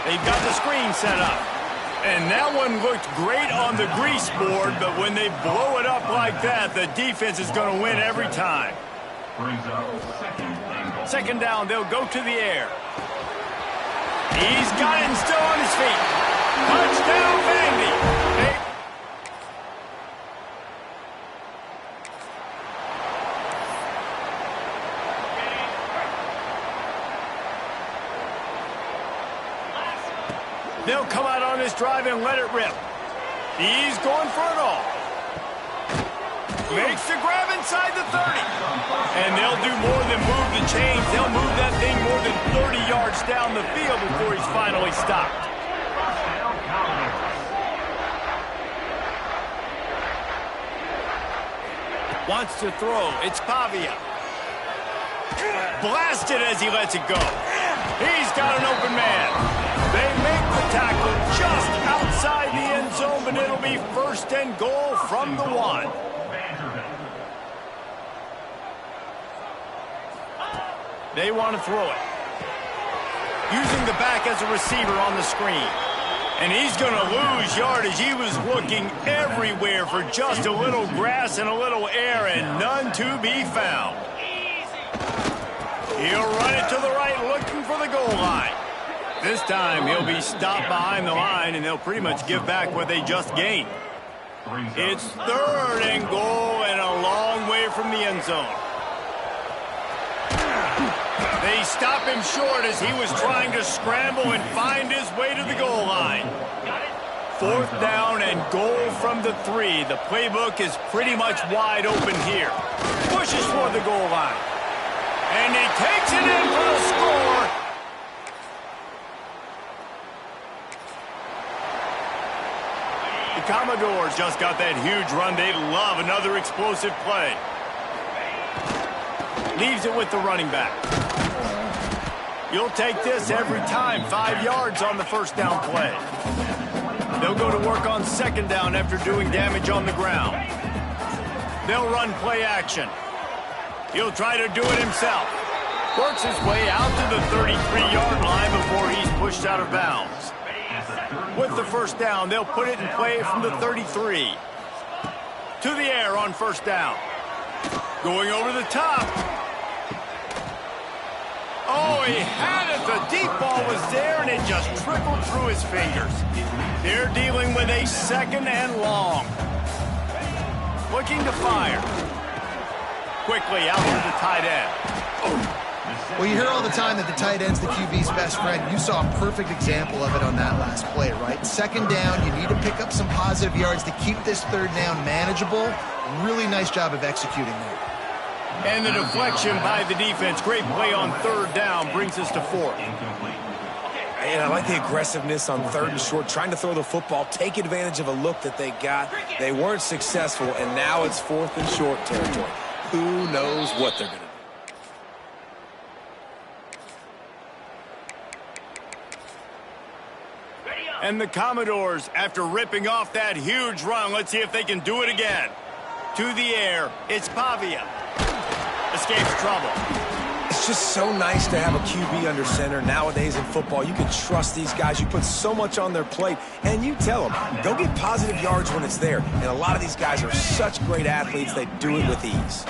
Speaker 1: They've got the screen set up. And that one looked great on the grease board, but when they blow it up like that, the defense is going to win every time. 2nd down, they'll go to the air. He's got it and still on his feet. Touchdown, Vandy. They'll come out on this drive and let it rip. He's going for it all. Makes the grab inside the 30. And they'll do more than move the chains. They'll move that thing more than 30 yards down the field before he's finally stopped. Wants to throw. It's Pavia. Blasted as he lets it go. He's got an open man. They make the tackle just outside the end zone, but it'll be 1st and goal from the 1. They want to throw it. Using the back as a receiver on the screen. And he's going to lose yardage. He was looking everywhere for just a little grass and a little air, and none to be found. He'll run it to the right, looking for the goal line. This time, he'll be stopped behind the line, and they'll pretty much give back what they just gained. It's 3rd and goal and a long way from the end zone. They stop him short as he was trying to scramble and find his way to the goal line. 4th down and goal from the 3. The playbook is pretty much wide open here. Pushes toward the goal line. And he takes it in for the score. The Commodores just got that huge run. They love another explosive play. Leaves it with the running back. You'll take this every time. 5 yards on the 1st down play. They'll go to work on 2nd down after doing damage on the ground. They'll run play action. He'll try to do it himself. Works his way out to the 33-yard line before he's pushed out of bounds. With the 1st down, they'll put it in play from the 33. To the air on 1st down. Going over the top. Oh, he had it. The deep ball was there, and it just trickled through his fingers. They're dealing with a 2nd and long. Looking to fire. Quickly out to the tight end.
Speaker 3: Well, you hear all the time that the tight end's the QB's best friend. You saw a perfect example of it on that last play, right? 2nd down, you need to pick up some positive yards to keep this 3rd down manageable. Really nice job of executing there.
Speaker 1: And the deflection by the defense. Great play on 3rd down brings us to 4th.
Speaker 2: And I like the aggressiveness on 3rd and short, trying to throw the football, take advantage of a look that they got. They weren't successful, and now it's 4th and short territory. Who knows what they're going to do?
Speaker 1: And the Commodores, after ripping off that huge run, let's see if they can do it again. To the air, it's Pavia. Escapes trouble.
Speaker 2: It's just so nice to have a QB under center. Nowadays in football, you can trust these guys. You put so much on their plate, and you tell them, go get positive yards when it's there. And a lot of these guys are such great athletes, they do it with ease.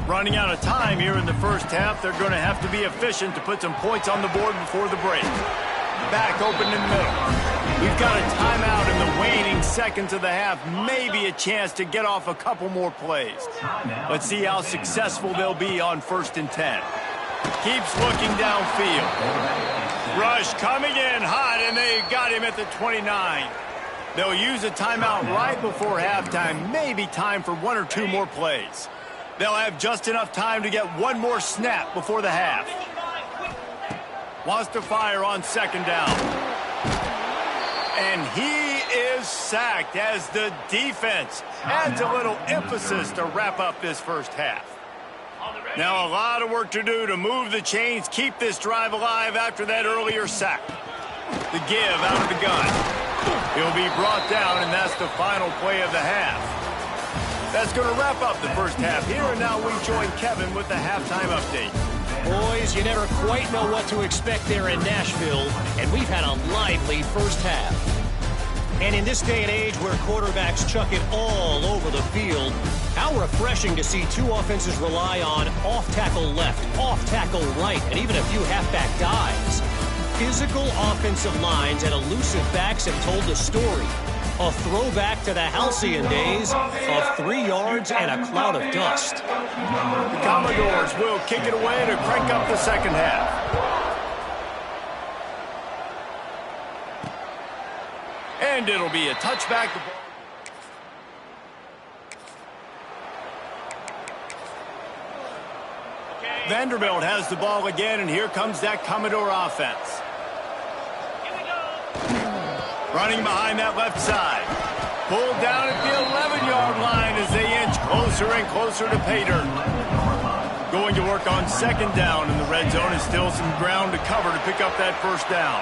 Speaker 1: Running out of time here in the 1st half, they're going to have to be efficient to put some points on the board before the break. Back open in the middle. We've got a timeout in the waning seconds of the half. Maybe a chance to get off a couple more plays. Let's see how successful they'll be on 1st and 10. Keeps looking downfield. Rush coming in hot, and they got him at the 29. They'll use a timeout right before halftime. Maybe time for 1 or 2 more plays. They'll have just enough time to get 1 more snap before the half. Wants to fire on 2nd down. And he is sacked as the defense adds a little emphasis to wrap up this 1st half. Now a lot of work to do to move the chains, keep this drive alive after that earlier sack. The give out of the gun. He'll be brought down, and that's the final play of the half. That's going to wrap up the 1st half here, and now we join Kevin with the halftime update.
Speaker 4: Boys, you never quite know what to expect there in Nashville, and we've had a lively 1st half. And in this day and age where quarterbacks chuck it all over the field, how refreshing to see 2 offenses rely on off-tackle left, off-tackle right, and even a few halfback dives. Physical offensive lines and elusive backs have told the story. A throwback to the halcyon days of 3 yards and a cloud of dust.
Speaker 1: The Commodores will kick it away to crank up the 2nd half. And it'll be a touchback. Vanderbilt has the ball again, and here comes that Commodore offense. Running behind that left side. Pulled down at the 11-yard line as they inch closer and closer to pay dirt. Going to work on second down in the red zone, and still some ground to cover to pick up that first down.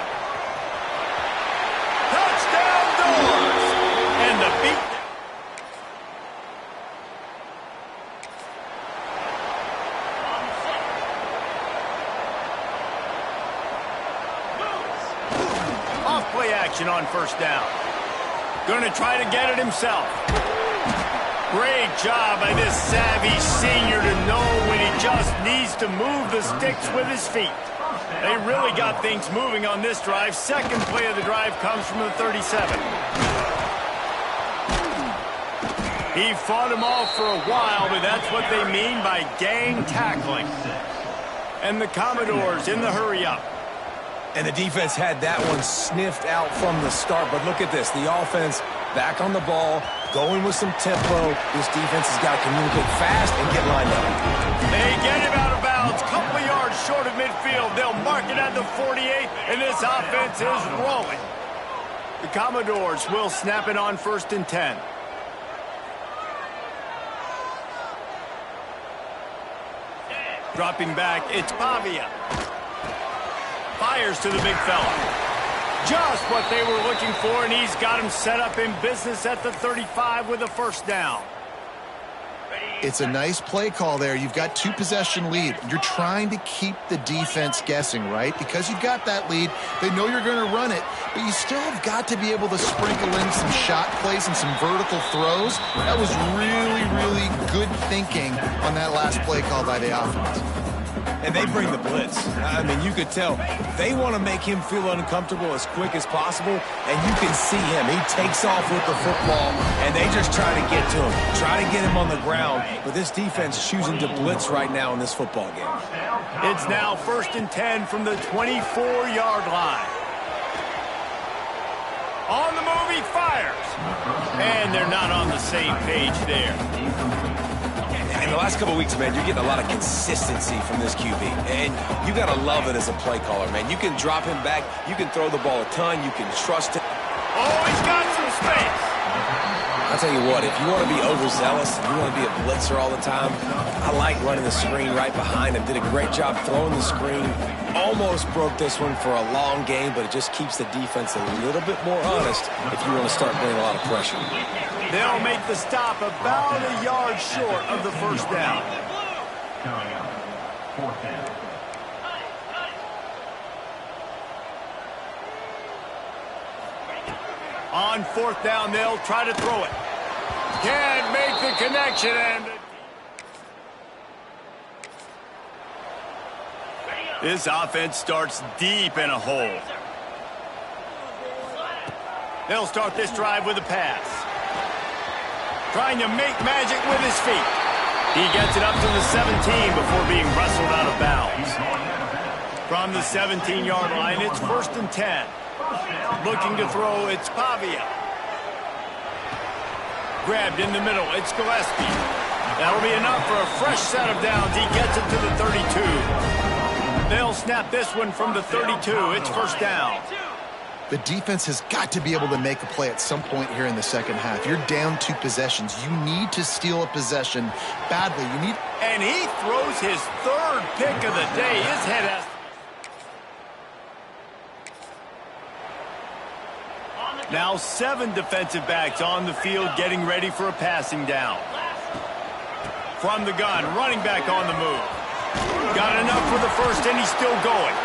Speaker 1: Touchdown Doors! And the beat. Off-play action on first down. Going to try to get it himself. Great job by this savvy senior to know when he just needs to move the sticks with his feet. They really got things moving on this drive. Second play of the drive comes from the 37. He fought him off for a while, but that's what they mean by gang tackling. And the Commodores in the hurry-up.
Speaker 2: And the defense had that one sniffed out from the start. But look at this. The offense back on the ball, going with some tempo. This defense has got to communicate fast and get lined up.
Speaker 1: They get him out of bounds. Couple of yards short of midfield. They'll mark it at the 48, and this offense is rolling. The Commodores will snap it on 1st and 10. Dropping back, it's Pavia. Fires to the big fella. Just what they were looking for, and he's got him set up in business at the 35 with a first down.
Speaker 3: It's a nice play call there. You've got 2-possession lead. You're trying to keep the defense guessing, right? Because you've got that lead, they know you're going to run it, but you still have got to be able to sprinkle in some shot plays and some vertical throws. That was really, really good thinking on that last play call by the offense.
Speaker 2: And they bring the blitz. I mean, you could tell they want to make him feel uncomfortable as quick as possible, and you can see him. He takes off with the football, and they just try to get to him, try to get him on the ground. But this defense choosing to blitz right now in this football game.
Speaker 1: It's now 1st and 10 from the 24-yard line. On the move, he fires. And they're not on the same page there.
Speaker 2: In the last couple of weeks, man, you're getting a lot of consistency from this QB. And you got to love it as a play caller, man. You can drop him back. You can throw the ball a ton. You can trust him.
Speaker 1: Oh, he's got some space.
Speaker 2: I'll tell you what, if you want to be overzealous and you want to be a blitzer all the time, I like running the screen right behind him. Did a great job throwing the screen. Almost broke this one for a long game, but it just keeps the defense a little bit more honest if you want to start bringing a lot of pressure.
Speaker 1: They'll make the stop about a yard short of the first down. On 4th down, they'll try to throw it. Can't make the connection, and this offense starts deep in a hole. They'll start this drive with a pass. Trying to make magic with his feet. He gets it up to the 17 before being wrestled out of bounds. From the 17-yard line, it's 1st and 10. Looking to throw, it's Pavia. Grabbed in the middle, it's Gillespie. That'll be enough for a fresh set of downs. He gets it to the 32. They'll snap this one from the 32. It's 1st down.
Speaker 3: The defense has got to be able to make a play at some point here in the second half. You're down 2 possessions. You need to steal a possession badly.
Speaker 1: And he throws his 3rd pick of the day. His head has... Now 7 defensive backs on the field getting ready for a passing down. From the gun, running back on the move. Got enough for the first, and he's still going.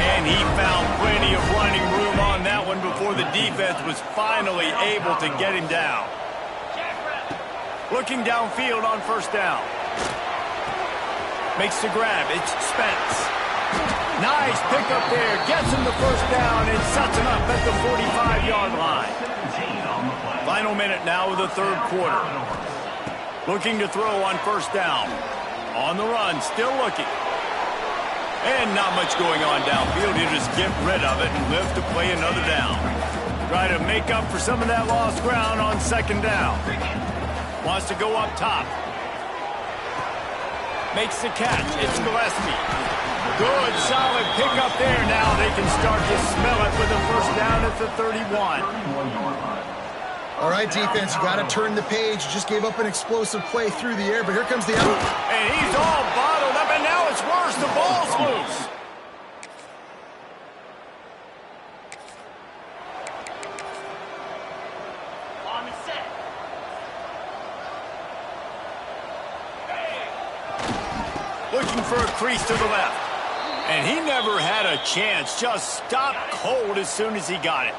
Speaker 1: And he found plenty of running room on that one before the defense was finally able to get him down. Looking downfield on 1st down. Makes the grab. It's Spence. Nice pickup there. Gets him the first down and sets him up at the 45-yard line. Final minute now of the 3rd quarter. Looking to throw on 1st down. On the run, still looking. And not much going on downfield. You just get rid of it and live to play another down. Try to make up for some of that lost ground on second down. Wants to go up top. Makes the catch. It's Gillespie. Good, solid pickup there. Now they can start to smell it with a first down at the 31.
Speaker 3: All right, defense, you got to turn the page. You just gave up an explosive play through the air, but here comes the out.
Speaker 1: And he's all bottled up, and now it's worse. The ball's loose. Looking for a crease to the left. And he never had a chance. Just stopped cold as soon as he got it.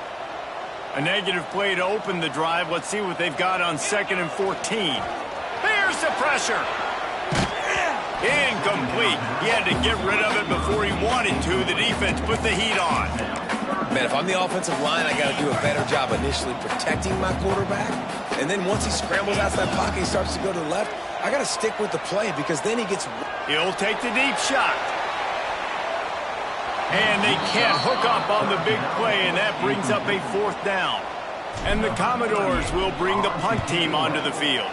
Speaker 1: A negative play to open the drive. Let's see what they've got on 2nd and 14. There's the pressure. Incomplete. He had to get rid of it before he wanted to. The defense put the heat on.
Speaker 2: Man, if I'm the offensive line, I got to do a better job initially protecting my quarterback. And then once he scrambles outside the pocket, he starts to go to the left, I got to stick with the play because then he gets...
Speaker 1: He'll take the deep shot. And they can't hook up on the big play, and that brings up a 4th down. And the Commodores will bring the punt team onto the field.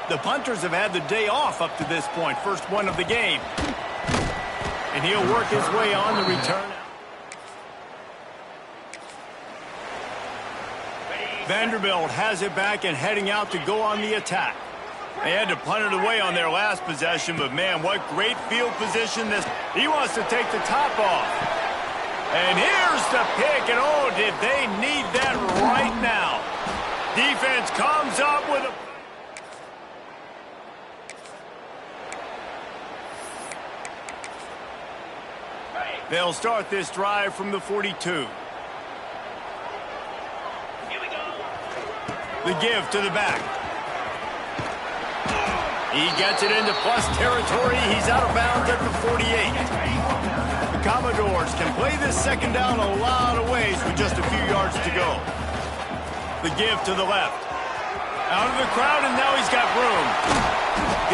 Speaker 1: The punters have had the day off up to this point, first one of the game. And he'll work his way on the return. Vanderbilt has it back and heading out to go on the attack. They had to punt it away on their last possession, but man, what great field position this. He wants to take the top off. And here's the pick, and oh, did they need that right now. Defense comes up with a... They'll start this drive from the 42. The give to the back. He gets it into plus territory. He's out of bounds at the 48. The Commodores can play this second down a lot of ways with just a few yards to go. The give to the left. Out of the crowd, and now he's got room.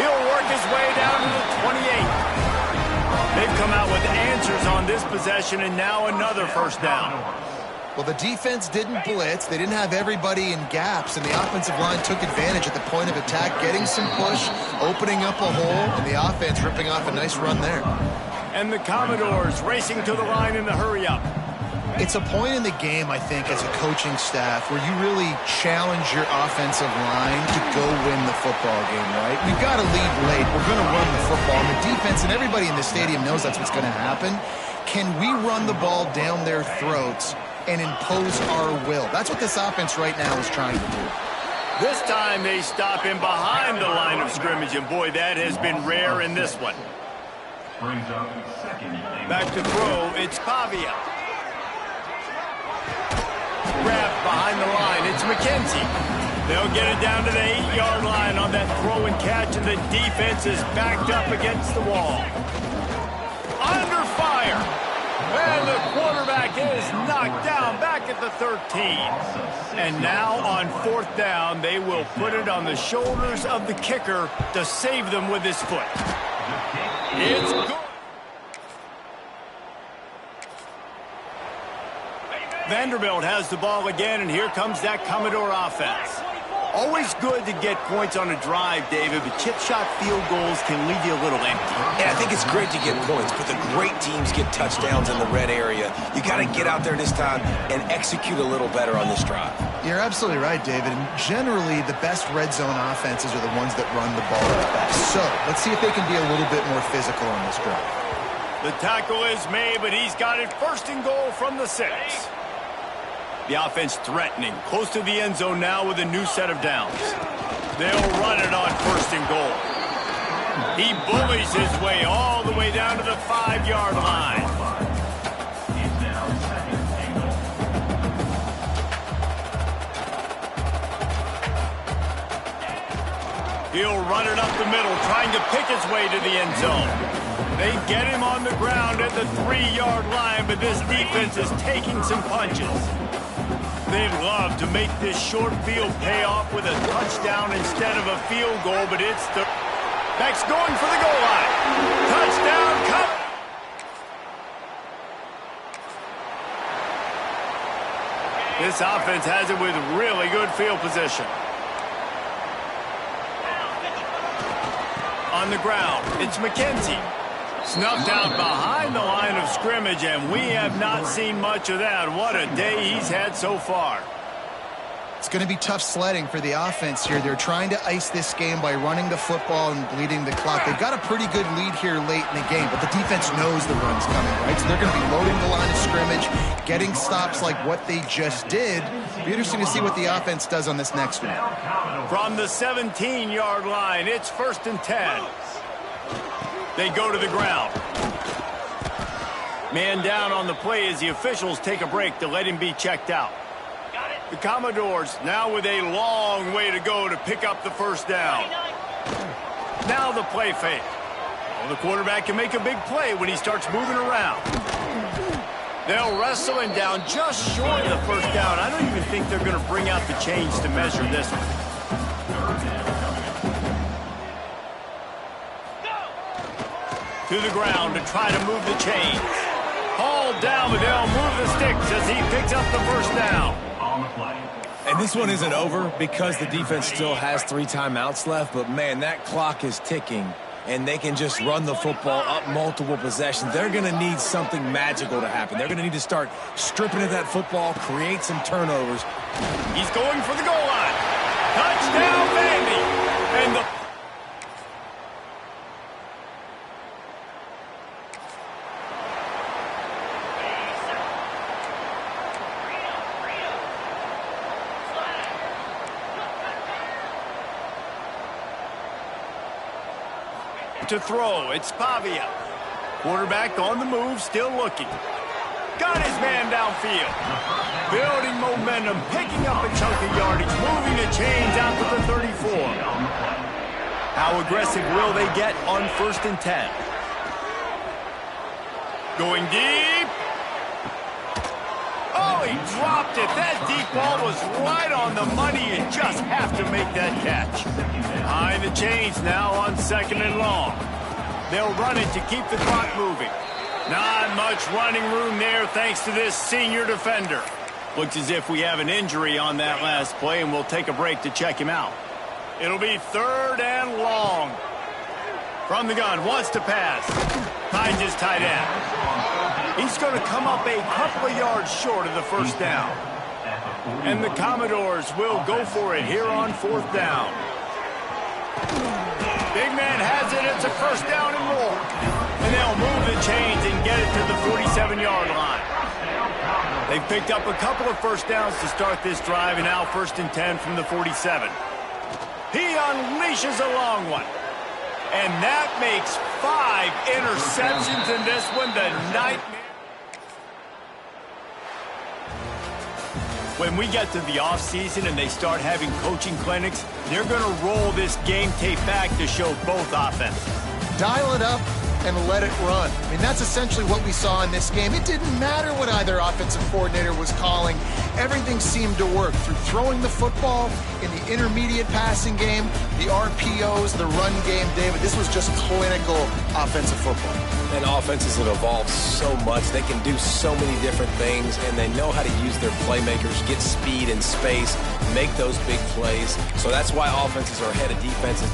Speaker 1: He'll work his way down to the 28. They've come out with answers on this possession, and now another first down.
Speaker 3: Well, the defense didn't blitz. They didn't have everybody in gaps, and the offensive line took advantage at the point of attack, getting some push, opening up a hole, and the offense ripping off a nice run there.
Speaker 1: And the Commodores racing to the line in the hurry-up.
Speaker 3: It's a point in the game, I think, as a coaching staff where you really challenge your offensive line to go win the football game, right? We've got to lead late. We're going to run the football. And the defense and everybody in the stadium knows that's what's going to happen. Can we run the ball down their throats and impose our will? That's what this offense right now is trying to do.
Speaker 1: This time they stop him behind the line of scrimmage, and boy, that has been rare in this one. Back to throw, it's Pavia. Grabbed behind the line, it's McKenzie. They'll get it down to the 8-yard line on that throw and catch, and the defense is backed up against the wall. Under fire. And the quarterback is knocked down back at the 13. And now on 4th down, they will put it on the shoulders of the kicker to save them with his foot. It's good. Vanderbilt has the ball again, and here comes that Commodore offense. Always good to get points on a drive, David, but chip shot field goals can leave you a little empty.
Speaker 2: Yeah, I think it's great to get points, but the great teams get touchdowns in the red area. You got to get out there this time and execute a little better on this drive.
Speaker 3: You're absolutely right, David. And generally, the best red zone offenses are the ones that run the ball the best. So let's see if they can be a little bit more physical on this drive.
Speaker 1: The tackle is made, but he's got it 1st and goal from the 6. The offense threatening, close to the end zone now with a new set of downs. They'll run it on 1st and goal. He bullies his way all the way down to the 5-yard line. He'll run it up the middle, trying to pick his way to the end zone. They get him on the ground at the 3-yard line, but this defense is taking some punches. They'd love to make this short field pay off with a touchdown instead of a field goal, but it's the... Next going for the goal line. Touchdown, This offense has it with really good field position. On the ground, it's McKenzie. Snuffed out behind the line of scrimmage, and we have not seen much of that. What a day he's had so far.
Speaker 3: It's going to be tough sledding for the offense here. They're trying to ice this game by running the football and bleeding the clock. They've got a pretty good lead here late in the game, but the defense knows the run's coming, right? So they're going to be loading the line of scrimmage, getting stops like what they just did. It'll be interesting to see what the offense does on this next one.
Speaker 1: From the 17-yard line, it's 1st and 10. They go to the ground. Man down on the play as the officials take a break to let him be checked out. The Commodores now with a long way to go to pick up the first down. Now the play fake. Well, the quarterback can make a big play when he starts moving around. They'll wrestle him down just short of the first down. I don't even think they're going to bring out the chains to measure this one. To the ground to try to move the chains. Hauled down, but they'll move the sticks as he picks up the first down.
Speaker 2: And this one isn't over because the defense still has 3 timeouts left, but man, that clock is ticking, and they can just run the football up multiple possessions. They're going to need something magical to happen. They're going to need to start stripping at that football, create some turnovers.
Speaker 1: He's going for the goal line. Touchdown, baby! And the to throw, it's Pavia. Quarterback on the move, still looking. Got his man downfield. Building momentum, picking up a chunk of yardage, moving the chains out to the 34. How aggressive will they get on 1st and 10? Going deep. Oh, he dropped it. That deep ball was right on the money. You just have to make that catch. Behind the chains now on 2nd and long. They'll run it to keep the clock moving. Not much running room there thanks to this senior defender. Looks as if we have an injury on that last play, and we'll take a break to check him out. It'll be 3rd and long. From the gun, wants to pass. Finds his tight end. He's going to come up a couple of yards short of the first down. And the Commodores will go for it here on 4th down. Big man has it. It's a first down and more. And they'll move the chains and get it to the 47-yard line. They've picked up a couple of first downs to start this drive, and now 1st and 10 from the 47. He unleashes a long one. And that makes 5 interceptions in this one. The nightmare. When we get to the offseason and they start having coaching clinics, they're going to roll this game tape back to show both offenses.
Speaker 3: Dial it up and let it run. I mean, that's essentially what we saw in this game. It didn't matter what either offensive coordinator was calling. Everything seemed to work through throwing the football, in the intermediate passing game, the RPOs, the run game. David, this was just clinical offensive football.
Speaker 2: And offenses have evolved so much. They can do so many different things, and they know how to use their playmakers, get speed and space, make those big plays. So that's why offenses are ahead of defenses.